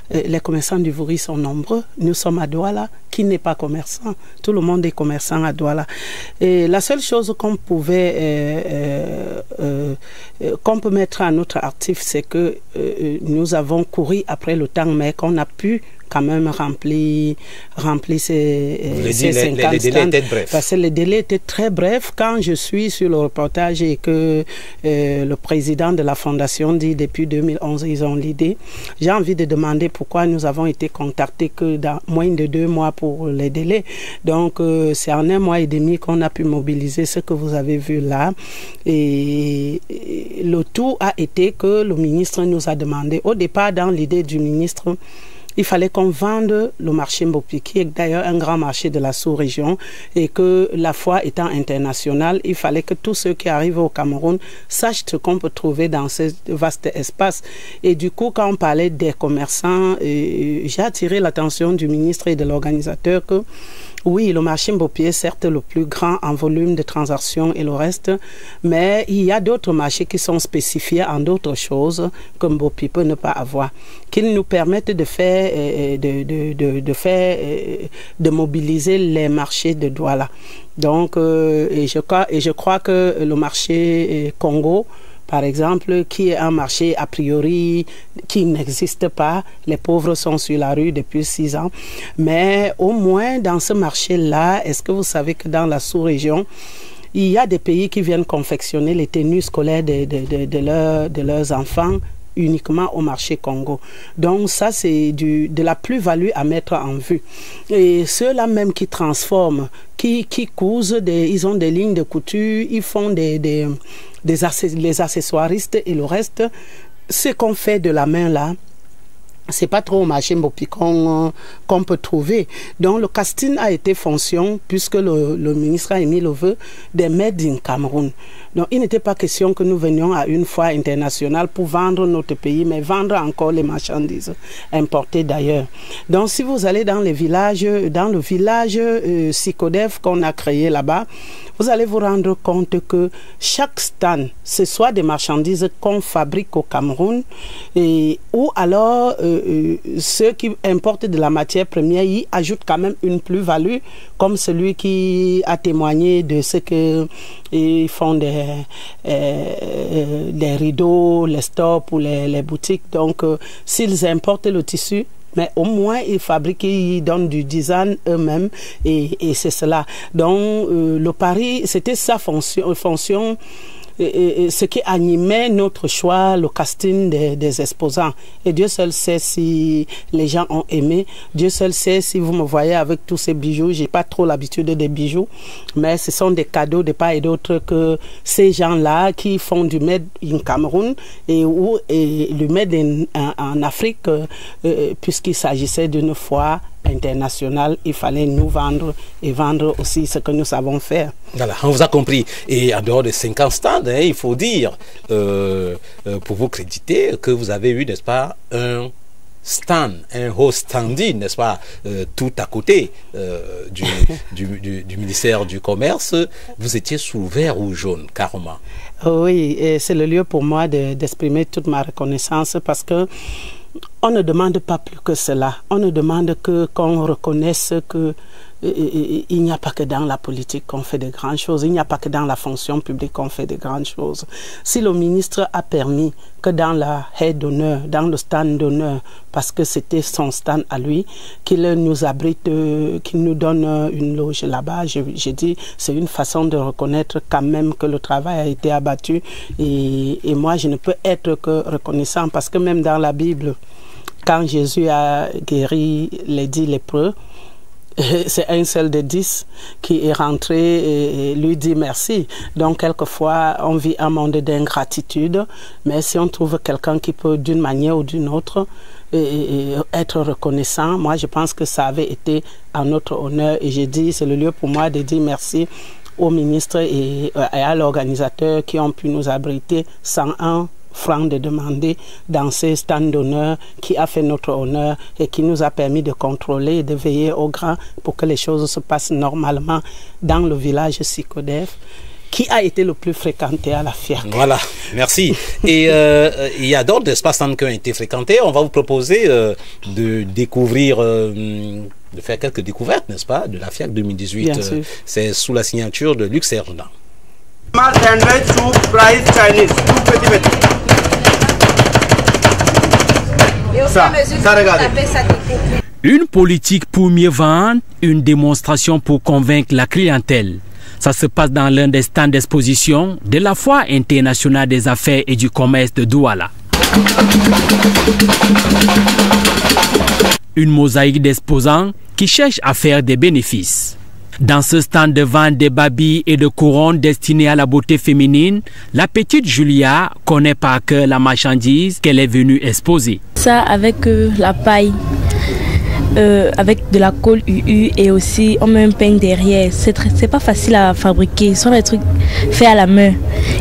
les commerçants du Vouri sont nombreux. Nous sommes à Douala, qui n'est pas commerçant. Tout le monde est commerçant à Douala. Et la seule chose qu'on pouvait, qu'on peut mettre à notre actif, c'est que nous avons couru après le temps, mais qu'on a pu quand même remplir ces 50 les délais étaient brefs. Parce que les délais étaient très brefs. Quand je suis sur le reportage et que le président de la fondation dit depuis 2011 ils ont l'idée, j'ai envie de demander pourquoi nous avons été contactés que dans moins de 2 mois pour les délais. Donc c'est en 1 mois et demi qu'on a pu mobiliser ce que vous avez vu là. Et le tout a été que le ministre nous a demandé, au départ dans l'idée du ministre, il fallait qu'on vende le marché Mbopi, qui est d'ailleurs un grand marché de la sous-région, et que la foire étant internationale, il fallait que tous ceux qui arrivent au Cameroun sachent ce qu'on peut trouver dans ce vaste espace. Et du coup, quand on parlait des commerçants, j'ai attiré l'attention du ministre et de l'organisateur que oui, le marché Mbopi est certes le plus grand en volume de transactions et le reste, mais il y a d'autres marchés qui sont spécifiés en d'autres choses que Mbopi peut ne pas avoir, qui nous permettent de faire, de mobiliser les marchés de Douala. Donc, et je crois que le marché Congo, par exemple, qui est un marché a priori qui n'existe pas. Les pauvres sont sur la rue depuis 6 ans. Mais au moins dans ce marché-là, est-ce que vous savez que dans la sous-région, il y a des pays qui viennent confectionner les tenues scolaires de leurs enfants uniquement au marché Congo. Donc ça, c'est de la plus-value à mettre en vue. Et ceux-là même qui transforment, qui cousent, ils ont des lignes de couture, ils font les accessoiristes et le reste, ce qu'on fait de la main là, c'est pas trop au marché Mbopi qu'on peut trouver. Donc le casting a été fonction puisque le ministre a émis le vœu des Made in Cameroun. Donc il n'était pas question que nous venions à une foire internationale pour vendre notre pays, mais vendre encore les marchandises importées d'ailleurs. Donc si vous allez dans les villages, dans le village Sikodef qu'on a créé là-bas, vous allez vous rendre compte que chaque stand, ce soit des marchandises qu'on fabrique au Cameroun, ou alors ceux qui importent de la matière première y ajoutent quand même une plus-value, comme celui qui a témoigné de ce qu'ils font des rideaux, les stores pour les boutiques. Donc, s'ils importent le tissu, mais au moins ils fabriquent, ils donnent du design eux-mêmes et c'est cela. Donc le pari, c'était sa fonction ce qui animait notre choix, le casting des exposants. Et Dieu seul sait si les gens ont aimé. Dieu seul sait si vous me voyez avec tous ces bijoux. J'ai pas trop l'habitude des bijoux, mais ce sont des cadeaux de part et d'autre que ces gens-là qui font du Made in Cameroun et le Made en Afrique, puisqu'il s'agissait d'une foire international, il fallait nous vendre et vendre aussi ce que nous savons faire. Voilà, on vous a compris. Et en dehors de 50 stands, hein, il faut dire, pour vous créditer, que vous avez eu, n'est-ce pas, un stand, un haut standing, n'est-ce pas, tout à côté du ministère du Commerce. Vous étiez sous vert ou jaune, carrément. Oui, c'est le lieu pour moi d'exprimer toute ma reconnaissance parce que on ne demande pas plus que cela. On ne demande que qu'on reconnaisse que il n'y a pas que dans la politique qu'on fait de grandes choses, il n'y a pas que dans la fonction publique qu'on fait de grandes choses. Si le ministre a permis que dans la haie d'honneur, dans le stand d'honneur, parce que c'était son stand à lui, qu'il nous abrite, qu'il nous donne une loge là-bas, j'ai dit, c'est une façon de reconnaître quand même que le travail a été abattu. Et moi, je ne peux être que reconnaissant parce que même dans la Bible, quand Jésus a guéri les 10 lépreux, c'est un seul des 10 qui est rentré et lui dit merci. Donc quelquefois on vit un monde d'ingratitude, mais si on trouve quelqu'un qui peut d'une manière ou d'une autre être reconnaissant, moi je pense que ça avait été à notre honneur et j'ai dit c'est le lieu pour moi de dire merci au ministre et à l'organisateur qui ont pu nous abriter 101 francs de demander dans ces stands d'honneur qui a fait notre honneur et qui nous a permis de contrôler et de veiller au grand pour que les choses se passent normalement dans le village Sikodef qui a été le plus fréquenté à la FIAC. Voilà, merci. Et il y a d'autres espaces qui ont été fréquentés. On va vous proposer de découvrir, de faire quelques découvertes, n'est-ce pas, de la FIAC 2018. C'est sous la signature de Luc Sergeant. Une politique pour mieux vendre, une démonstration pour convaincre la clientèle. Ça se passe dans l'un des stands d'exposition de la Foire internationale des affaires et du commerce de Douala. Une mosaïque d'exposants qui cherchent à faire des bénéfices. Dans ce stand de vente de babilles et de couronnes destinées à la beauté féminine, la petite Julia connaît par cœur la marchandise qu'elle est venue exposer. Ça avec la paille, avec de la colle UU et aussi on met un peigne derrière. C'est pas facile à fabriquer, ce sont des trucs faits à la main.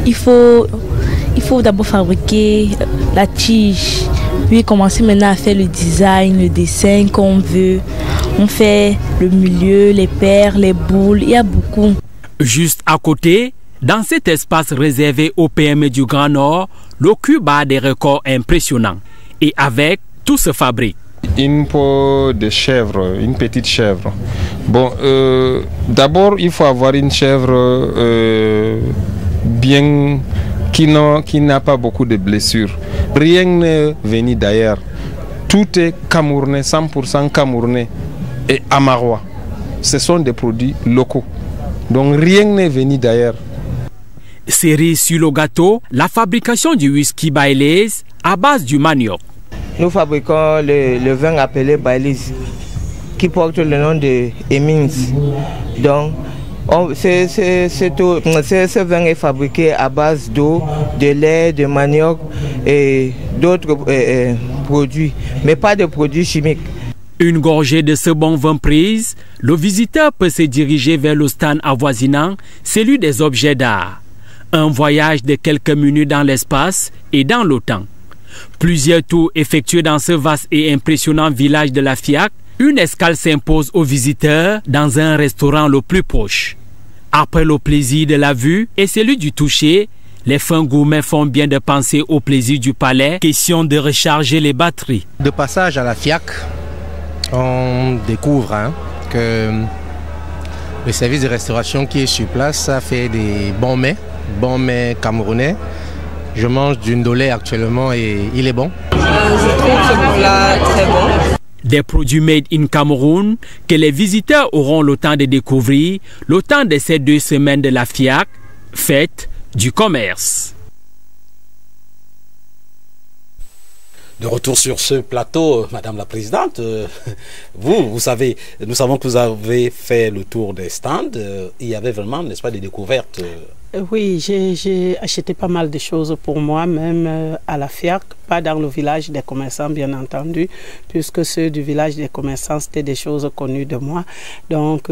Il faut d'abord fabriquer la tige, puis commencer maintenant à faire le design, le dessin qu'on veut. On fait le milieu, les perles, les boules, il y a beaucoup. Juste à côté, dans cet espace réservé aux PME du Grand Nord, le Cube a des records impressionnants. Et avec, tout se fabrique. Une peau de chèvre, une petite chèvre. Bon, d'abord, il faut avoir une chèvre bien qui n'a pas beaucoup de blessures. Rien n'est venu d'ailleurs. Tout est camerounais, 100% camerounais et amarois. Ce sont des produits locaux. Donc rien n'est venu d'ailleurs. Cerise sur le gâteau, la fabrication du whisky Baileys à base du manioc. Nous fabriquons le vin appelé Baileys qui porte le nom de Emins. Donc ce vin est fabriqué à base d'eau, de lait, de manioc et d'autres produits, mais pas de produits chimiques. Une gorgée de ce bon vin prise, le visiteur peut se diriger vers le stand avoisinant, celui des objets d'art. Un voyage de quelques minutes dans l'espace et dans le temps. Plusieurs tours effectués dans ce vaste et impressionnant village de la FIAC, une escale s'impose aux visiteurs dans un restaurant le plus proche. Après le plaisir de la vue et celui du toucher, les fins gourmets font bien de penser au plaisir du palais, question de recharger les batteries. De passage à la FIAC, on découvre que le service de restauration qui est sur place, ça fait des bons mets camerounais. Je mange du ndolé actuellement et il est bon. Je trouve ce plat très bon. Des produits made in Cameroun que les visiteurs auront le temps de découvrir le temps de ces 2 semaines de la FIAC, fête du commerce. De retour sur ce plateau, Madame la Présidente, vous savez, nous savons que vous avez fait le tour des stands. Il y avait vraiment, n'est-ce pas, des découvertes. Oui, j'ai acheté pas mal de choses pour moi, même à la FIAC, pas dans le village des commerçants bien entendu, puisque ceux du village des commerçants c'était des choses connues de moi. Donc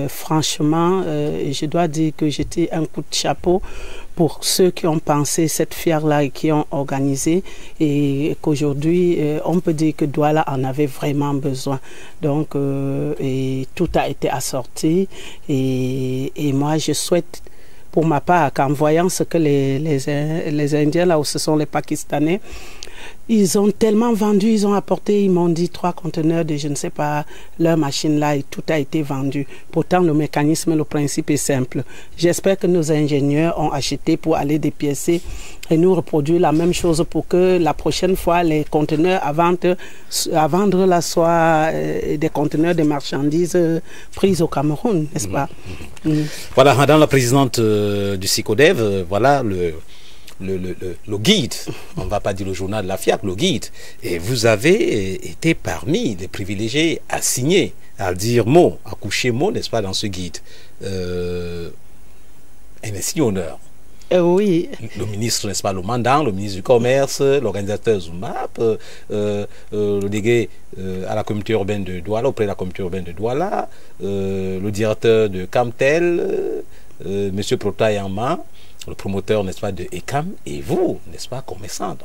franchement, je dois dire que j'étais un coup de chapeau pour ceux qui ont pensé cette fière-là et qui ont organisé, et qu'aujourd'hui on peut dire que Douala en avait vraiment besoin. Donc et tout a été assorti, et moi je souhaite pour ma part qu'en voyant ce que les Indiens là où ce sont les Pakistanais, ils ont tellement vendu, ils ont apporté, ils m'ont dit 3 conteneurs de je ne sais pas, leur machine là, et tout a été vendu. Pourtant le mécanisme, le principe est simple. J'espère que nos ingénieurs ont acheté pour aller dépiécer et nous reproduire la même chose pour que la prochaine fois les conteneurs à vendre là soient des conteneurs de marchandises prises au Cameroun, n'est-ce pas? Voilà, Madame la présidente du SICODEV, voilà le guide, on ne va pas dire le journal de la FIAC, le guide, et vous avez été parmi les privilégiés à signer, à dire mot, à coucher mot, n'est-ce pas, dans ce guide. Un insigne honneur. Oui. Le ministre, n'est-ce pas, le mandant, le ministre du Commerce, l'organisateur Zoumap, le délégué à la communauté urbaine de Douala, auprès de la communauté urbaine de Douala, le directeur de Camtel, M. Protayama, le promoteur, n'est-ce pas, de ECAM, et vous, n'est-ce pas, commerçant.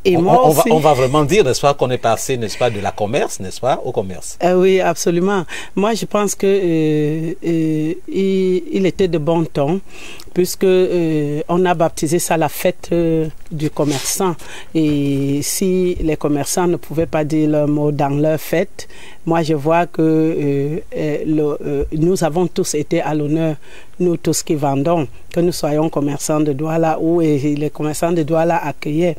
Et moi aussi. On va vraiment dire, n'est-ce pas, qu'on est passé, n'est-ce pas, de la commerce, n'est-ce pas, au commerce. Oui, absolument. Moi, je pense que il était de bon ton, puisque on a baptisé ça la fête du commerçant. Et si les commerçants ne pouvaient pas dire leur mot dans leur fête, moi, je vois que nous avons tous été à l'honneur, nous tous qui vendons, que nous soyons commerçants de Douala ou les commerçants de Douala accueillaient.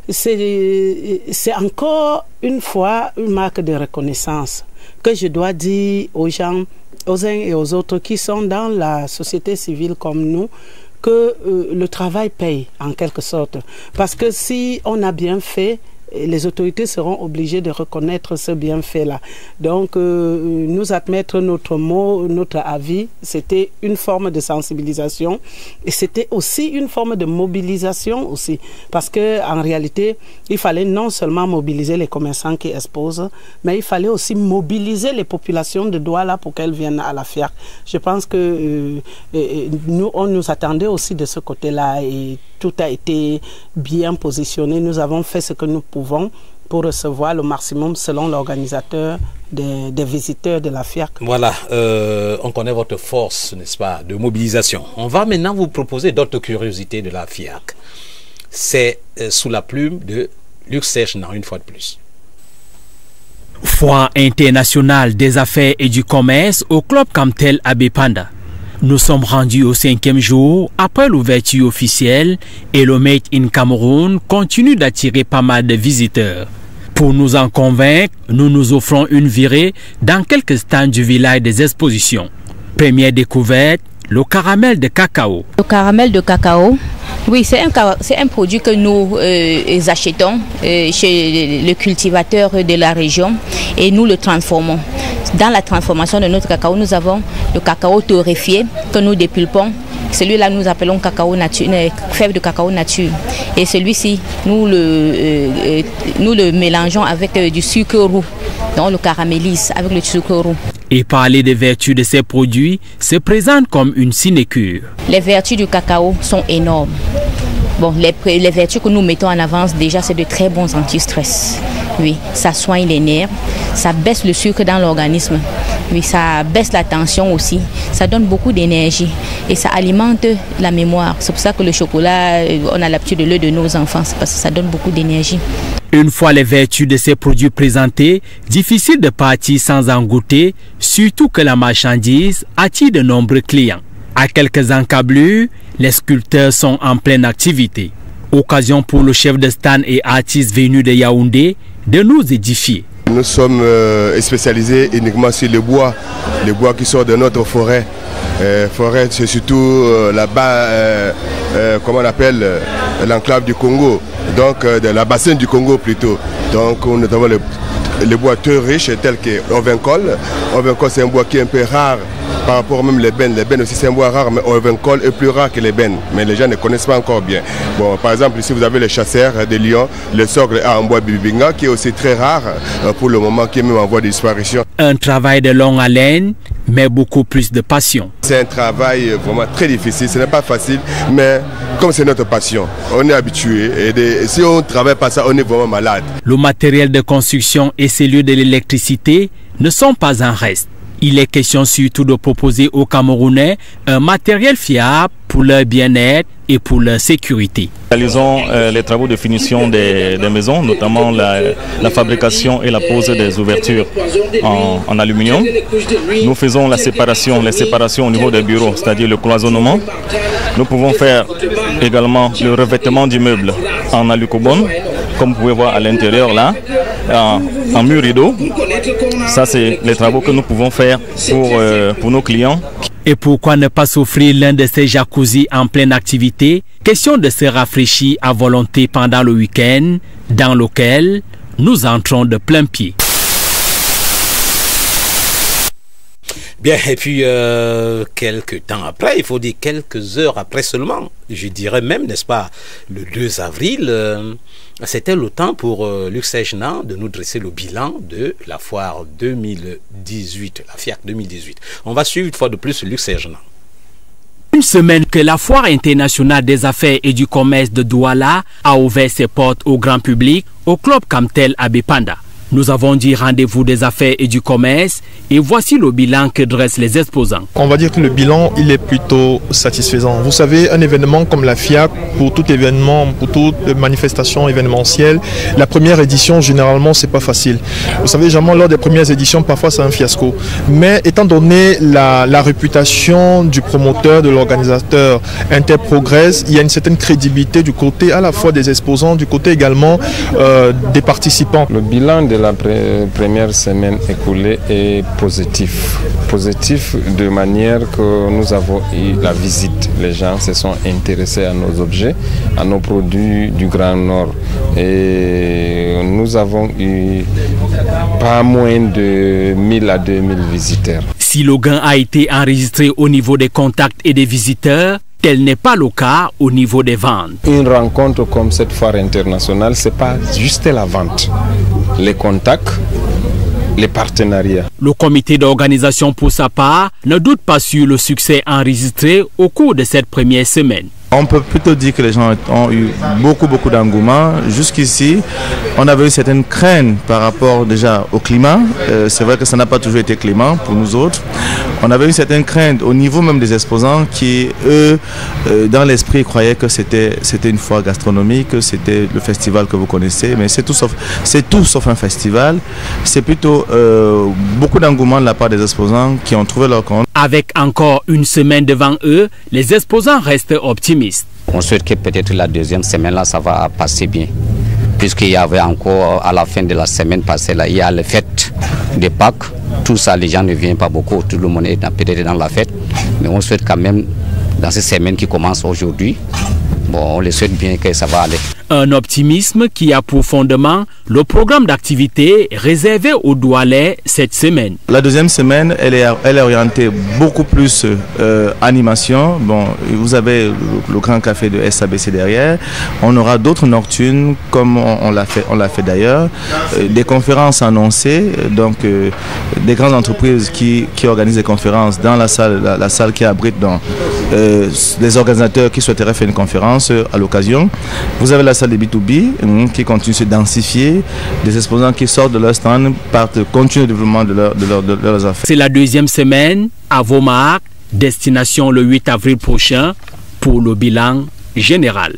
C'est encore une fois une marque de reconnaissance que je dois dire aux gens, aux uns et aux autres qui sont dans la société civile comme nous, que le travail paye en quelque sorte. Parce que si on a bien fait, les autorités seront obligées de reconnaître ce bienfait-là. Donc, nous admettre notre mot, notre avis, c'était une forme de sensibilisation et c'était aussi une forme de mobilisation aussi. Parce qu'en réalité, il fallait non seulement mobiliser les commerçants qui exposent, mais il fallait aussi mobiliser les populations de Douala pour qu'elles viennent à la FIAC. Je pense que nous, on nous attendait aussi de ce côté-là et tout a été bien positionné. Nous avons fait ce que nous pouvons pour recevoir le maximum selon l'organisateur des visiteurs de la FIAC. Voilà, on connaît votre force, n'est-ce pas, de mobilisation. On va maintenant vous proposer d'autres curiosités de la FIAC. C'est sous la plume de Luc Serge, une fois de plus. Foire internationale des affaires et du commerce au club Camtel à Bépanda. Nous sommes rendus au 5e jour après l'ouverture officielle et le Made in Cameroun continue d'attirer pas mal de visiteurs. Pour nous en convaincre, nous nous offrons une virée dans quelques stands du village des expositions. Première découverte, le caramel de cacao. Le caramel de cacao, oui, c'est un produit que nous achetons chez le cultivateur de la région et nous le transformons. Dans la transformation de notre cacao, nous avons le cacao torréfié que nous dépulpons. Celui-là, nous appelons cacao nature, fève de cacao nature. Et celui-ci, nous le mélangeons avec du sucre roux. Donc, on le caramélise avec le sucre roux. Et parler des vertus de ces produits se présente comme une sinécure. Les vertus du cacao sont énormes. Bon, les vertus que nous mettons en avance, déjà, c'est de très bons anti-stress. Oui, ça soigne les nerfs, ça baisse le sucre dans l'organisme. Oui, ça baisse la tension aussi. Ça donne beaucoup d'énergie et ça alimente la mémoire. C'est pour ça que le chocolat, on a l'habitude de le donner aux enfants, parce que ça donne beaucoup d'énergie. Une fois les vertus de ces produits présentés, difficile de partir sans en goûter, surtout que la marchandise attire de nombreux clients. À quelques encablures, les sculpteurs sont en pleine activité. Occasion pour le chef de stand et artiste venu de Yaoundé de nous édifier. Nous sommes spécialisés uniquement sur le bois qui sort de notre forêt. Forêt, c'est surtout là-bas, comment on appelle, l'enclave du Congo, donc de la bassin du Congo plutôt. Donc nous avons les bois très riches tels que l'Ovincole. L'Ovincole, c'est un bois qui est un peu rare par rapport même les bennes. Les bennes aussi, c'est un bois rare, mais l'Ovincole est plus rare que les bennes. Mais les gens ne connaissent pas encore bien. Bon, par exemple, ici, vous avez les chasseurs de Lyon. Le socle a un bois bibinga qui est aussi très rare pour le moment, qui est même en voie de disparition. Un travail de longue haleine, mais beaucoup plus de passion. C'est un travail vraiment très difficile, ce n'est pas facile, mais comme c'est notre passion, on est habitué. Et si on ne travaille pas ça, on est vraiment malade. Le matériel de construction et celui de l'électricité ne sont pas en reste. Il est question surtout de proposer aux Camerounais un matériel fiable pour leur bien-être et pour leur sécurité. Nous réalisons les travaux de finition des maisons, notamment la fabrication et la pose des ouvertures en aluminium. Nous faisons les séparations au niveau des bureaux, c'est-à-dire le cloisonnement. Nous pouvons faire également le revêtement du meuble en alucobone, comme vous pouvez voir à l'intérieur là, en mur rideau. Ça, c'est les travaux que nous pouvons faire pour nos clients. Et pourquoi ne pas s'offrir l'un de ces jacuzzi en pleine activité? Question de se rafraîchir à volonté pendant le week-end, dans lequel nous entrons de plein pied. Bien, et puis quelques temps après, il faut dire quelques heures après seulement, je dirais même, n'est-ce pas, le 2 avril, c'était le temps pour Luc Sejna de nous dresser le bilan de la foire 2018, la FIAC 2018. On va suivre une fois de plus Luc Sejna. Une semaine que la Foire internationale des affaires et du commerce de Douala a ouvert ses portes au grand public au club Camtel à Bépanda. Nous avons dit rendez-vous des affaires et du commerce et voici le bilan que dressent les exposants. On va dire que le bilan, il est plutôt satisfaisant. Vous savez, un événement comme la FIAC, pour tout événement, pour toute manifestation événementielle, la première édition, généralement, c'est pas facile. Vous savez, généralement, lors des premières éditions, parfois, c'est un fiasco. Mais étant donné la réputation du promoteur, de l'organisateur Interprogress, il y a une certaine crédibilité du côté à la fois des exposants, du côté également des participants. Le bilan de la première semaine écoulée est positif. Positif de manière que nous avons eu la visite. Les gens se sont intéressés à nos objets, à nos produits du Grand Nord. Et nous avons eu pas moins de 1000 à 2000 visiteurs. Si le gain a été enregistré au niveau des contacts et des visiteurs, tel n'est pas le cas au niveau des ventes. Une rencontre comme cette foire internationale, ce n'est pas juste la vente. Les contacts, les partenariats. Le comité d'organisation pour sa part ne doute pas sur le succès enregistré au cours de cette première semaine. On peut plutôt dire que les gens ont eu beaucoup d'engouement. Jusqu'ici, on avait une certaine crainte par rapport déjà au climat. C'est vrai que ça n'a pas toujours été clément pour nous autres. On avait une certaine crainte au niveau même des exposants qui, eux, dans l'esprit, croyaient que c'était une foire gastronomique, que c'était le festival que vous connaissez. Mais c'est tout sauf un festival. C'est plutôt beaucoup d'engouement de la part des exposants qui ont trouvé leur compte. Avec encore une semaine devant eux, les exposants restent optimistes. On souhaite que peut-être la deuxième semaine, là, ça va passer bien. Puisqu'il y avait encore, à la fin de la semaine passée, là, il y a les fêtes de Pâques. Tout ça, les gens ne viennent pas beaucoup. Tout le monde est peut-être dans la fête. Mais on souhaite quand même, dans ces semaines qui commencent aujourd'hui, on les souhaite bien que ça va aller. Un optimisme qui a pour fondement le programme d'activité réservé aux Doualais cette semaine. La deuxième semaine, elle est orientée beaucoup plus animation. Bon, vous avez le grand café de SABC derrière. On aura d'autres nocturnes comme on l'a fait d'ailleurs. Des conférences annoncées, donc des grandes entreprises qui organisent des conférences dans la salle qui abrite les organisateurs qui souhaiteraient faire une conférence à l'occasion. Vous avez la salle de B2B qui continue de se densifier, des exposants qui sortent de leur stand, continuent le développement de leurs affaires. C'est la deuxième semaine à Vomac, destination le 8 avril prochain pour le bilan général.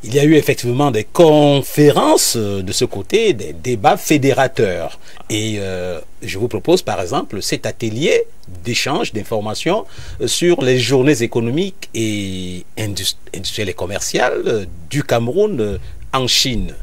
Il y a eu effectivement des conférences de ce côté, des débats fédérateurs. Et je vous propose par exemple cet atelier d'échange d'informations sur les journées économiques et industrielles et commerciales du Cameroun en Chine.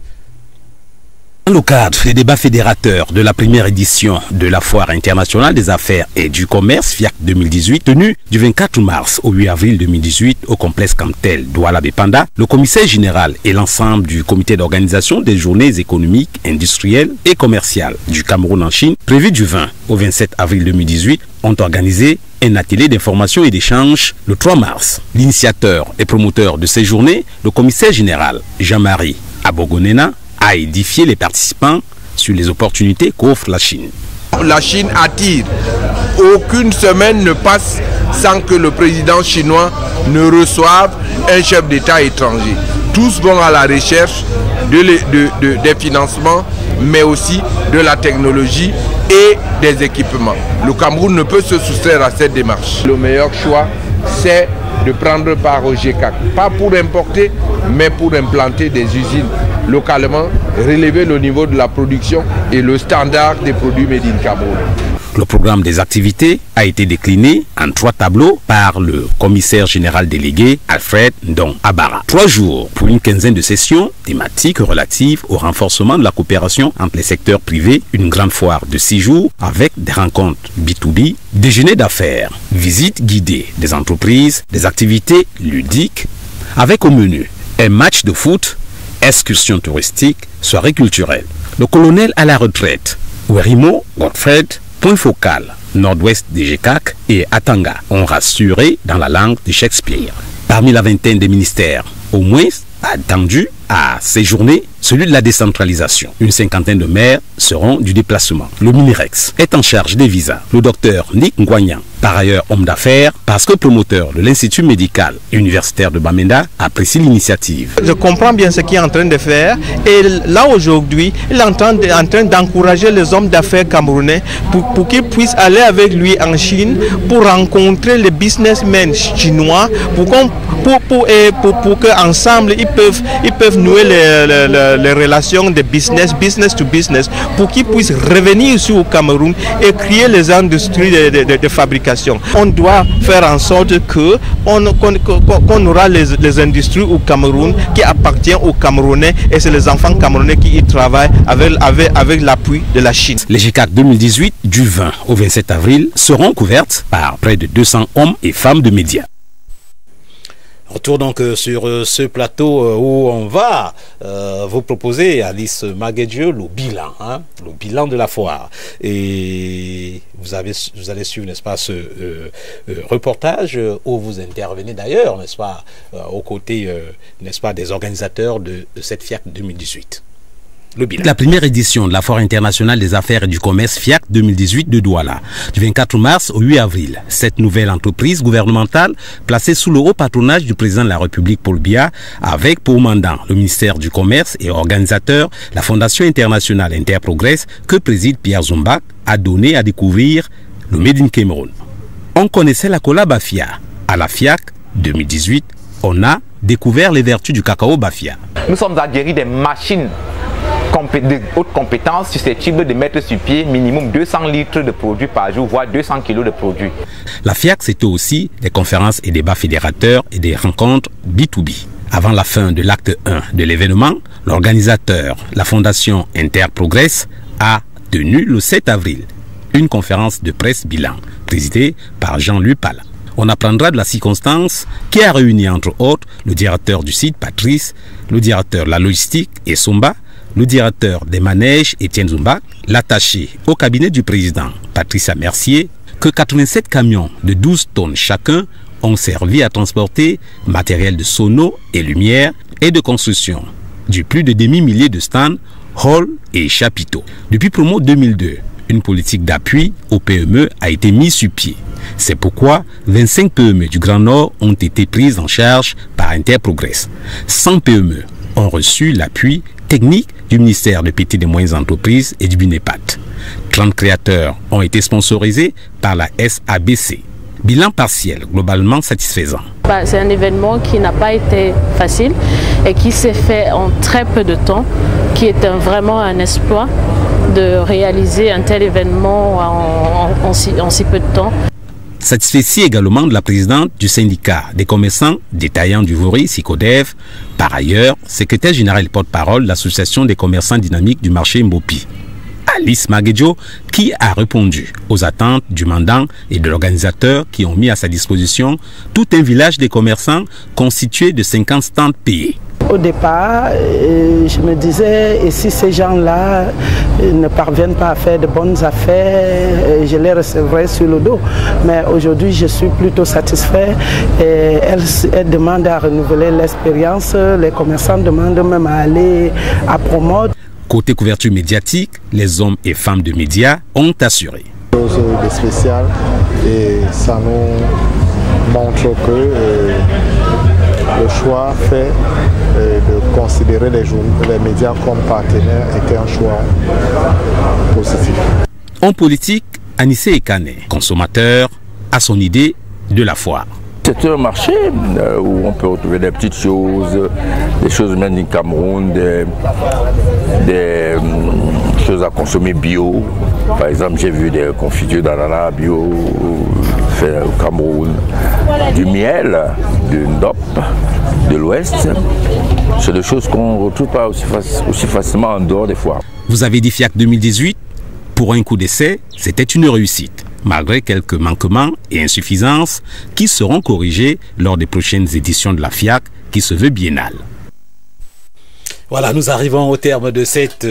Dans le cadre des débats fédérateurs de la première édition de la Foire internationale des affaires et du commerce FIAC 2018, tenue du 24 mars au 8 avril 2018 au complexe Camtel Douala-Bepanda, le commissaire général et l'ensemble du comité d'organisation des journées économiques, industrielles et commerciales du Cameroun en Chine, prévu du 20 au 27 avril 2018, ont organisé un atelier d'information et d'échange le 3 mars. L'initiateur et promoteur de ces journées, le commissaire général Jean-Marie Abogonena, a édifié les participants sur les opportunités qu'offre la Chine. La Chine attire. Aucune semaine ne passe sans que le président chinois ne reçoive un chef d'État étranger. Tous vont à la recherche des financements, mais aussi de la technologie et des équipements. Le Cameroun ne peut se soustraire à cette démarche. Le meilleur choix, c'est de prendre part au GCAC. Pas pour importer, mais pour implanter des usines localement, relever le niveau de la production et le standard des produits made in Cameroun. Le programme des activités a été décliné en 3 tableaux par le commissaire général délégué Alfred Ndong Abara. 3 jours pour une quinzaine de sessions thématiques relatives au renforcement de la coopération entre les secteurs privés, une grande foire de 6 jours avec des rencontres B2B, déjeuner d'affaires, visites guidées des entreprises, des activités ludiques, avec au menu un match de foot, excursion touristique, soirée culturelle. Le colonel à la retraite, Werimo Godfred, point focal nord-ouest des GCAC et Atanga ont rassuré dans la langue de Shakespeare. Parmi la vingtaine des ministères, au moins attendu à ces journées, celui de la décentralisation. Une cinquantaine de maires seront du déplacement. Le Minirex est en charge des visas. Le docteur Nick Ngwanyan, par ailleurs homme d'affaires, parce que promoteur de l'Institut médical universitaire de Bamenda, apprécie l'initiative. Je comprends bien ce qu'il est en train de faire et là aujourd'hui, il est en train d'encourager les hommes d'affaires camerounais pour qu'ils puissent aller avec lui en Chine pour rencontrer les businessmen chinois pour qu'ensemble ils peuvent nouer les relations de business to business, pour qu'ils puissent revenir ici au Cameroun et créer les industries de fabrication. On doit faire en sorte qu'on aura les industries au Cameroun qui appartiennent aux Camerounais, et c'est les enfants camerounais qui y travaillent avec l'appui de la Chine. Les GCAC 2018 du 20 au 27 avril seront couvertes par près de 200 hommes et femmes de médias. Retour donc sur ce plateau où on va vous proposer, Alice Maguedjo, le bilan de la foire. Et vous allez suivre, n'est-ce pas, ce reportage où vous intervenez d'ailleurs, n'est-ce pas, aux côtés, n'est-ce pas, des organisateurs de cette FIAC 2018. La première édition de la Foire internationale des affaires et du commerce FIAC 2018 de Douala, du 24 mars au 8 avril. Cette nouvelle entreprise gouvernementale, placée sous le haut patronage du président de la République Paul Biya, avec pour mandant le ministère du Commerce et organisateur la Fondation internationale Interprogress que préside Pierre Zumbak, a donné à découvrir le Made in Cameroun. On connaissait la cola Bafia. À la FIAC 2018, on a découvert les vertus du cacao Bafia. Nous sommes adhérés des machines de haute compétence susceptibles de mettre sur pied minimum 200 litres de produits par jour, voire 200 kilos de produits. La FIAC, c'était aussi des conférences et débats fédérateurs et des rencontres B2B. Avant la fin de l'acte 1 de l'événement, l'organisateur, la Fondation Interprogress, a tenu le 7 avril une conférence de presse bilan, présidée par Jean-Louis Pala. On apprendra de la circonstance qui a réuni entre autres le directeur du site, Patrice, le directeur de la logistique, Essomba, le directeur des manèges, Étienne Zumbak, l'attaché au cabinet du président, Patricia Mercier, que 87 camions de 12 tonnes chacun ont servi à transporter matériel de sono et lumière et de construction du plus de demi-millier de stands, halls et chapiteaux. Depuis promo 2002, une politique d'appui aux PME a été mise sur pied. C'est pourquoi 25 PME du Grand Nord ont été prises en charge par Interprogress. 100 PME ont reçu l'appui technique du ministère des Petites et Moyennes Entreprises et du BINEPAT. 30 créateurs ont été sponsorisés par la SABC. Bilan partiel, globalement satisfaisant. C'est un événement qui n'a pas été facile et qui s'est fait en très peu de temps, qui est vraiment un exploit de réaliser un tel événement en si peu de temps. Satisfait également de la présidente du syndicat des commerçants détaillants du Vori, SICODEV, par ailleurs secrétaire général et porte-parole de l'association des commerçants dynamiques du marché Mbopi. Alice Magedjo, qui a répondu aux attentes du mandant et de l'organisateur qui ont mis à sa disposition tout un village des commerçants constitué de 50 stands payés. Au départ, je me disais, et si ces gens-là ne parviennent pas à faire de bonnes affaires, je les recevrai sur le dos. Mais aujourd'hui, je suis plutôt satisfait. Elles demandent à renouveler l'expérience. Les commerçants demandent même à aller à Promote. Côté couverture médiatique, les hommes et femmes de médias ont assuré. Chose de spécial et ça nous montre que le choix fait de considérer les médias comme partenaires était un choix positif. En politique, Anissé Ekane, consommateur, a son idée de la foire. C'est un marché où on peut retrouver des petites choses, des choses même du Cameroun, des choses à consommer bio. Par exemple, j'ai vu des confitures d'ananas bio faites au Cameroun, du miel, du Ndop, de l'Ouest. C'est des choses qu'on ne retrouve pas aussi facilement en dehors des foires. Vous avez dit FIAC 2018, pour un coup d'essai, c'était une réussite, malgré quelques manquements et insuffisances qui seront corrigés lors des prochaines éditions de la FIAC qui se veut biennale. Voilà, nous arrivons au terme de cette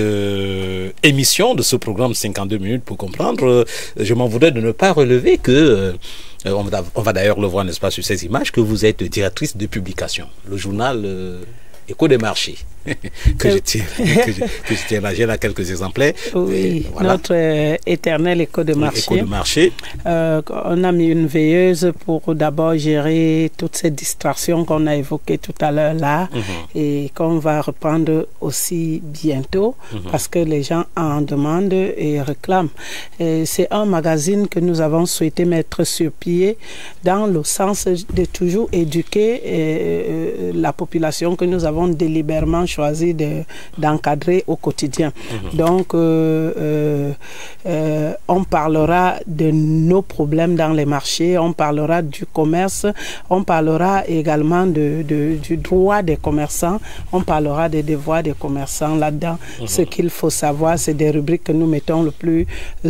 émission, de ce programme 52 minutes pour comprendre. Je m'en voudrais de ne pas relever que, on va d'ailleurs le voir, n'est-ce pas, sur ces images, que vous êtes directrice de publication, le journal Écho des marchés. que je tiens là, j'ai là quelques exemplaires. Oui, voilà. Notre éternel écho de marché. Écho de marché. On a mis une veilleuse pour d'abord gérer toutes ces distractions qu'on a évoquées tout à l'heure là et qu'on va reprendre aussi bientôt parce que les gens en demandent et réclament. C'est un magazine que nous avons souhaité mettre sur pied dans le sens de toujours éduquer la population que nous avons délibérément choisi d'encadrer au quotidien. Donc, on parlera de nos problèmes dans les marchés, on parlera du commerce, on parlera également du droit des commerçants, on parlera des devoirs des commerçants là-dedans. Ce qu'il faut savoir, c'est des rubriques que nous mettons le plus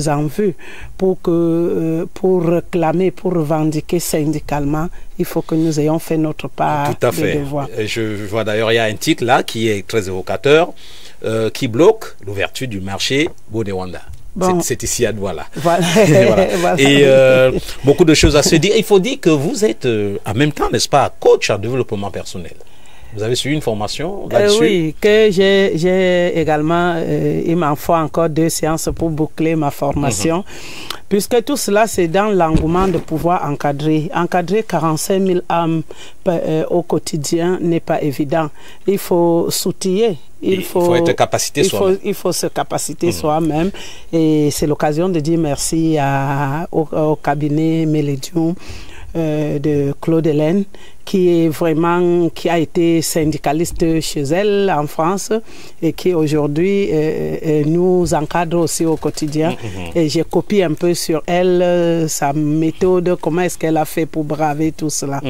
en vue pour réclamer, pour revendiquer syndicalement. Il faut que nous ayons fait notre part de devoir. Je vois d'ailleurs, il y a un titre là qui est très évocateur, qui bloque l'ouverture du marché Bodewanda. Bon. C'est ici à Douala. Voilà. Voilà. Et beaucoup de choses à se dire. Il faut dire que vous êtes en même temps, n'est-ce pas, coach en développement personnel. Vous avez suivi une formation là-dessus? Oui, que j'ai également, il m'en faut encore 2 séances pour boucler ma formation. Puisque tout cela, c'est dans l'engouement de pouvoir encadrer. Encadrer 45 000 âmes au quotidien n'est pas évident. Il faut s'outiller. Il faut être capacité soi-même. Il faut se capaciter soi-même. Et c'est l'occasion de dire merci au cabinet Mélédium de Claude Hélène, qui a été syndicaliste chez elle en France et qui aujourd'hui nous encadre aussi au quotidien. Et j'ai copié un peu sur elle sa méthode, comment est-ce qu'elle a fait pour braver tout cela.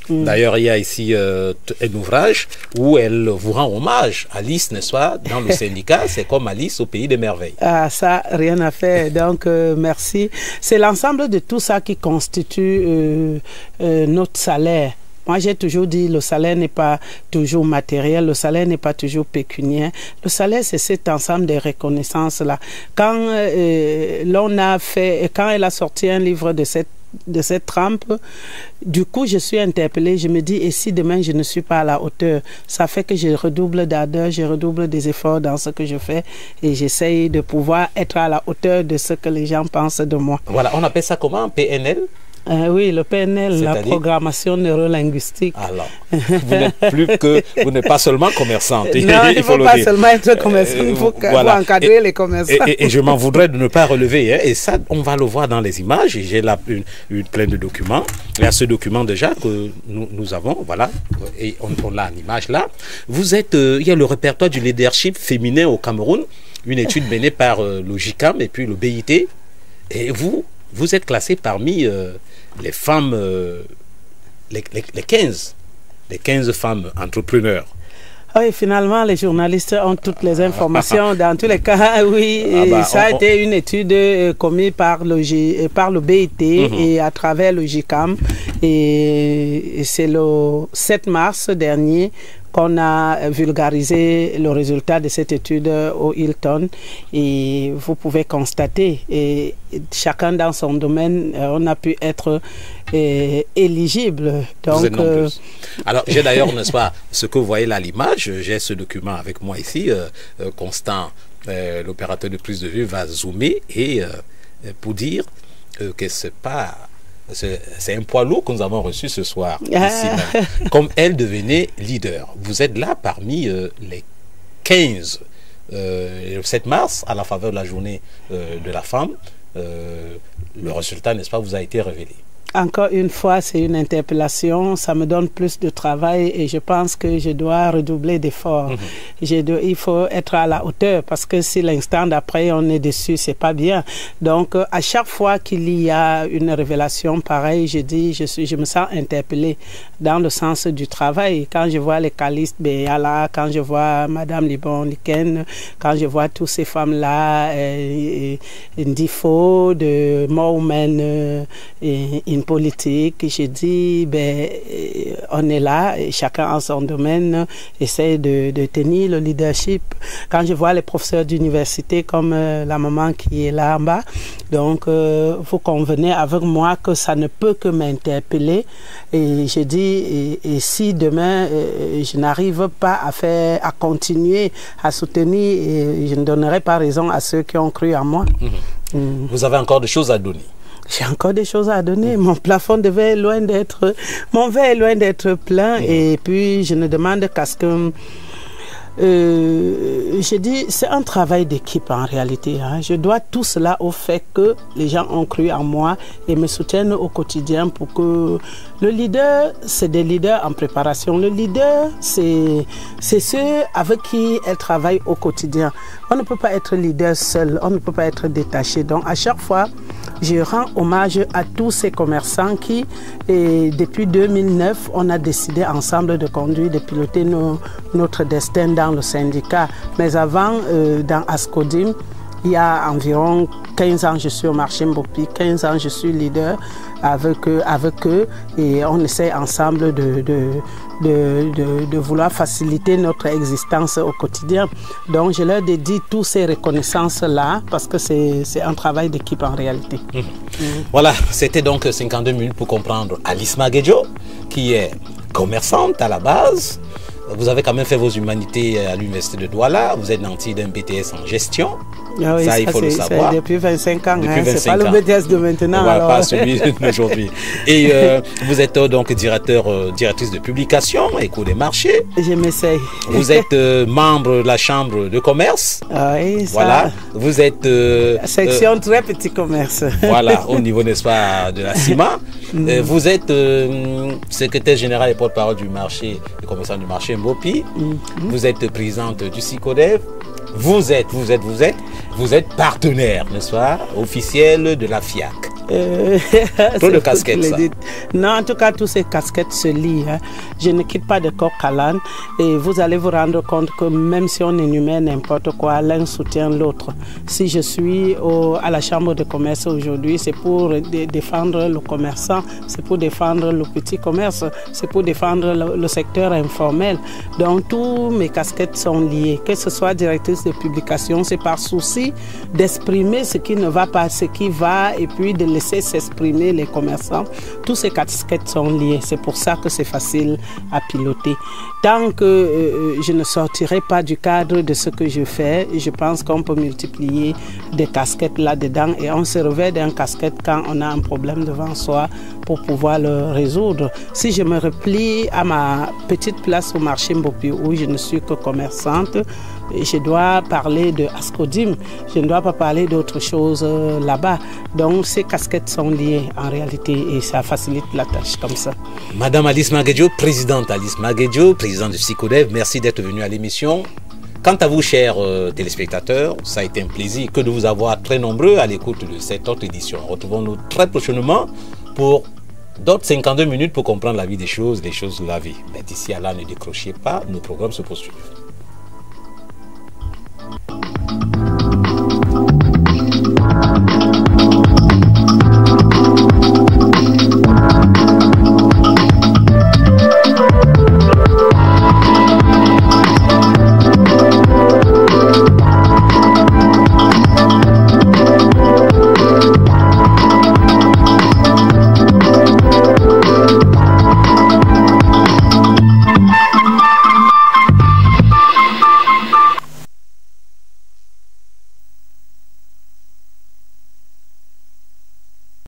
D'ailleurs, il y a ici un ouvrage où elle vous rend hommage. Alice, n'est-ce pas, dans le syndicat, c'est comme Alice au pays des merveilles. Ah, ça, rien à faire. Donc, merci. C'est l'ensemble de tout ça qui constitue notre salaire. Moi, j'ai toujours dit le salaire n'est pas toujours matériel, le salaire n'est pas toujours pécuniaire. Le salaire, c'est cet ensemble de reconnaissances-là. Quand quand elle a sorti un livre de cette trempe, du coup, je suis interpellée. Je me dis, et si demain, je ne suis pas à la hauteur? Ça fait que je redouble d'ardeur, je redouble des efforts dans ce que je fais et j'essaye de pouvoir être à la hauteur de ce que les gens pensent de moi. Voilà, on appelle ça comment? PNL? Oui, le PNL, la programmation neurolinguistique. Alors, vous n'êtes pas seulement commerçante. Non, il ne faut pas seulement être commerçant, il faut encadrer les commerçants. Et je m'en voudrais de ne pas relever. Et ça, on va le voir dans les images. J'ai là une plein de documents. Il y a ce document déjà que nous avons, voilà. Et on l'a en image là. Vous êtes, il y a le répertoire du leadership féminin au Cameroun, une étude menée par le JICAM et puis le BIT. Et vous vous êtes classé parmi les femmes, les 15 femmes entrepreneurs. Oui, finalement, les journalistes ont toutes les informations. Dans tous les cas, oui, ça a été une étude commise par le BIT et à travers le GICAM. Et c'est le 7 mars dernier qu'on a vulgarisé le résultat de cette étude au Hilton, et vous pouvez constater, et chacun dans son domaine, on a pu être éligible. Donc, alors j'ai d'ailleurs, n'est-ce pas, ce que vous voyez là à l'image, j'ai ce document avec moi ici, Constant, l'opérateur de prise de vue, va zoomer et pour dire que c'est pas... C'est un poids lourd que nous avons reçu ce soir, ici même. Comme elle devenait leader. Vous êtes là parmi les 15, le 7 mars, à la faveur de la journée de la femme. Le résultat, n'est-ce pas, vous a été révélé. Encore une fois, c'est une interpellation, ça me donne plus de travail et je pense que je dois redoubler d'efforts. Il faut être à la hauteur parce que si l'instant d'après on est dessus, c'est pas bien. Donc, à chaque fois qu'il y a une révélation pareille, je me sens interpellée dans le sens du travail. Quand je vois les Caliste Béala, quand je vois Madame Libon-Liken, quand je vois toutes ces femmes-là, Ndifo, de Mohamed, politique, je dis, on est là, et chacun en son domaine essaie de tenir le leadership. Quand je vois les professeurs d'université comme la maman qui est là en bas, donc vous convenez avec moi que ça ne peut que m'interpeller, et je dis, et si demain je n'arrive pas à continuer à soutenir, je ne donnerai pas raison à ceux qui ont cru en moi. Vous avez encore des choses à donner? J'ai encore des choses à donner. Mon plafond devait loin d'être... Mon verre est loin d'être plein. Et puis, je ne demande qu'à ce que... je dis, c'est un travail d'équipe en réalité. Je dois tout cela au fait que les gens ont cru en moi et me soutiennent au quotidien pour que... Le leader, c'est des leaders en préparation. Le leader, c'est ceux avec qui elle travaille au quotidien. On ne peut pas être leader seul, on ne peut pas être détaché. Donc, à chaque fois, je rends hommage à tous ces commerçants qui, depuis 2009, on a décidé ensemble de conduire, de piloter notre destin dans le syndicat. Mais avant, dans Ascodim, il y a environ 15 ans, je suis au marché Mbopi, 15 ans, je suis leader avec eux et on essaie ensemble de vouloir faciliter notre existence au quotidien. Donc, je leur dédie toutes ces reconnaissances-là parce que c'est un travail d'équipe en réalité. Voilà, c'était donc 52 minutes pour comprendre Alice Maguedjo, qui est commerçante à la base. Vous avez quand même fait vos humanités à l'université de Douala. Vous êtes nanti d'un BTS en gestion. Ah oui, ça, il faut le savoir. Depuis 25 ans. C'est pas le BTS de maintenant. Voilà, pas celui d'aujourd'hui. Et vous êtes donc directrice de publication, Écho des marchés. Je m'essaye. Vous êtes membre de la chambre de commerce. Ah oui, ça. Voilà. Vous êtes... section très petit commerce. Voilà, au niveau, n'est-ce pas, de la CIMA. Vous êtes secrétaire général et porte-parole du marché, du commerçant du marché Mbopi. Vous êtes présidente du SICODEV. Vous êtes partenaire, n'est-ce pas, officiel de la FIAC. Trop de casquettes, ça. Non, en tout cas, toutes ces casquettes se lient. Je ne quitte pas de coq à l'âne et vous allez vous rendre compte que même si on énumère n'importe quoi, l'un soutient l'autre. Si je suis à la chambre de commerce aujourd'hui, c'est pour défendre le commerçant, c'est pour défendre le petit commerce, c'est pour défendre le secteur informel. Donc, tous mes casquettes sont liées. Que ce soit directrice de publication, c'est par souci d'exprimer ce qui ne va pas, ce qui va, et puis de laisser s'exprimer les commerçants. Tous ces casquettes sont liées. C'est pour ça que c'est facile à piloter. Tant que je ne sortirai pas du cadre de ce que je fais, je pense qu'on peut multiplier des casquettes là-dedans et on se revêt d'un casquette quand on a un problème devant soi pour pouvoir le résoudre. Si je me replie à ma petite place au marché Mbopi où je ne suis que commerçante, je dois parler de Ascodim, je ne dois pas parler d'autre chose là-bas. Donc ces casquettes sont liées en réalité et ça facilite la tâche comme ça. Madame Alice Maguedjo, présidente Alice Maguedjo, présidente du SICODEV, merci d'être venue à l'émission. Quant à vous, chers téléspectateurs, ça a été un plaisir que de vous avoir très nombreux à l'écoute de cette autre édition. Retrouvons-nous très prochainement pour d'autres 52 minutes pour comprendre la vie des choses, les choses de la vie. Mais d'ici à là, ne décrochez pas, nos programmes se poursuivent.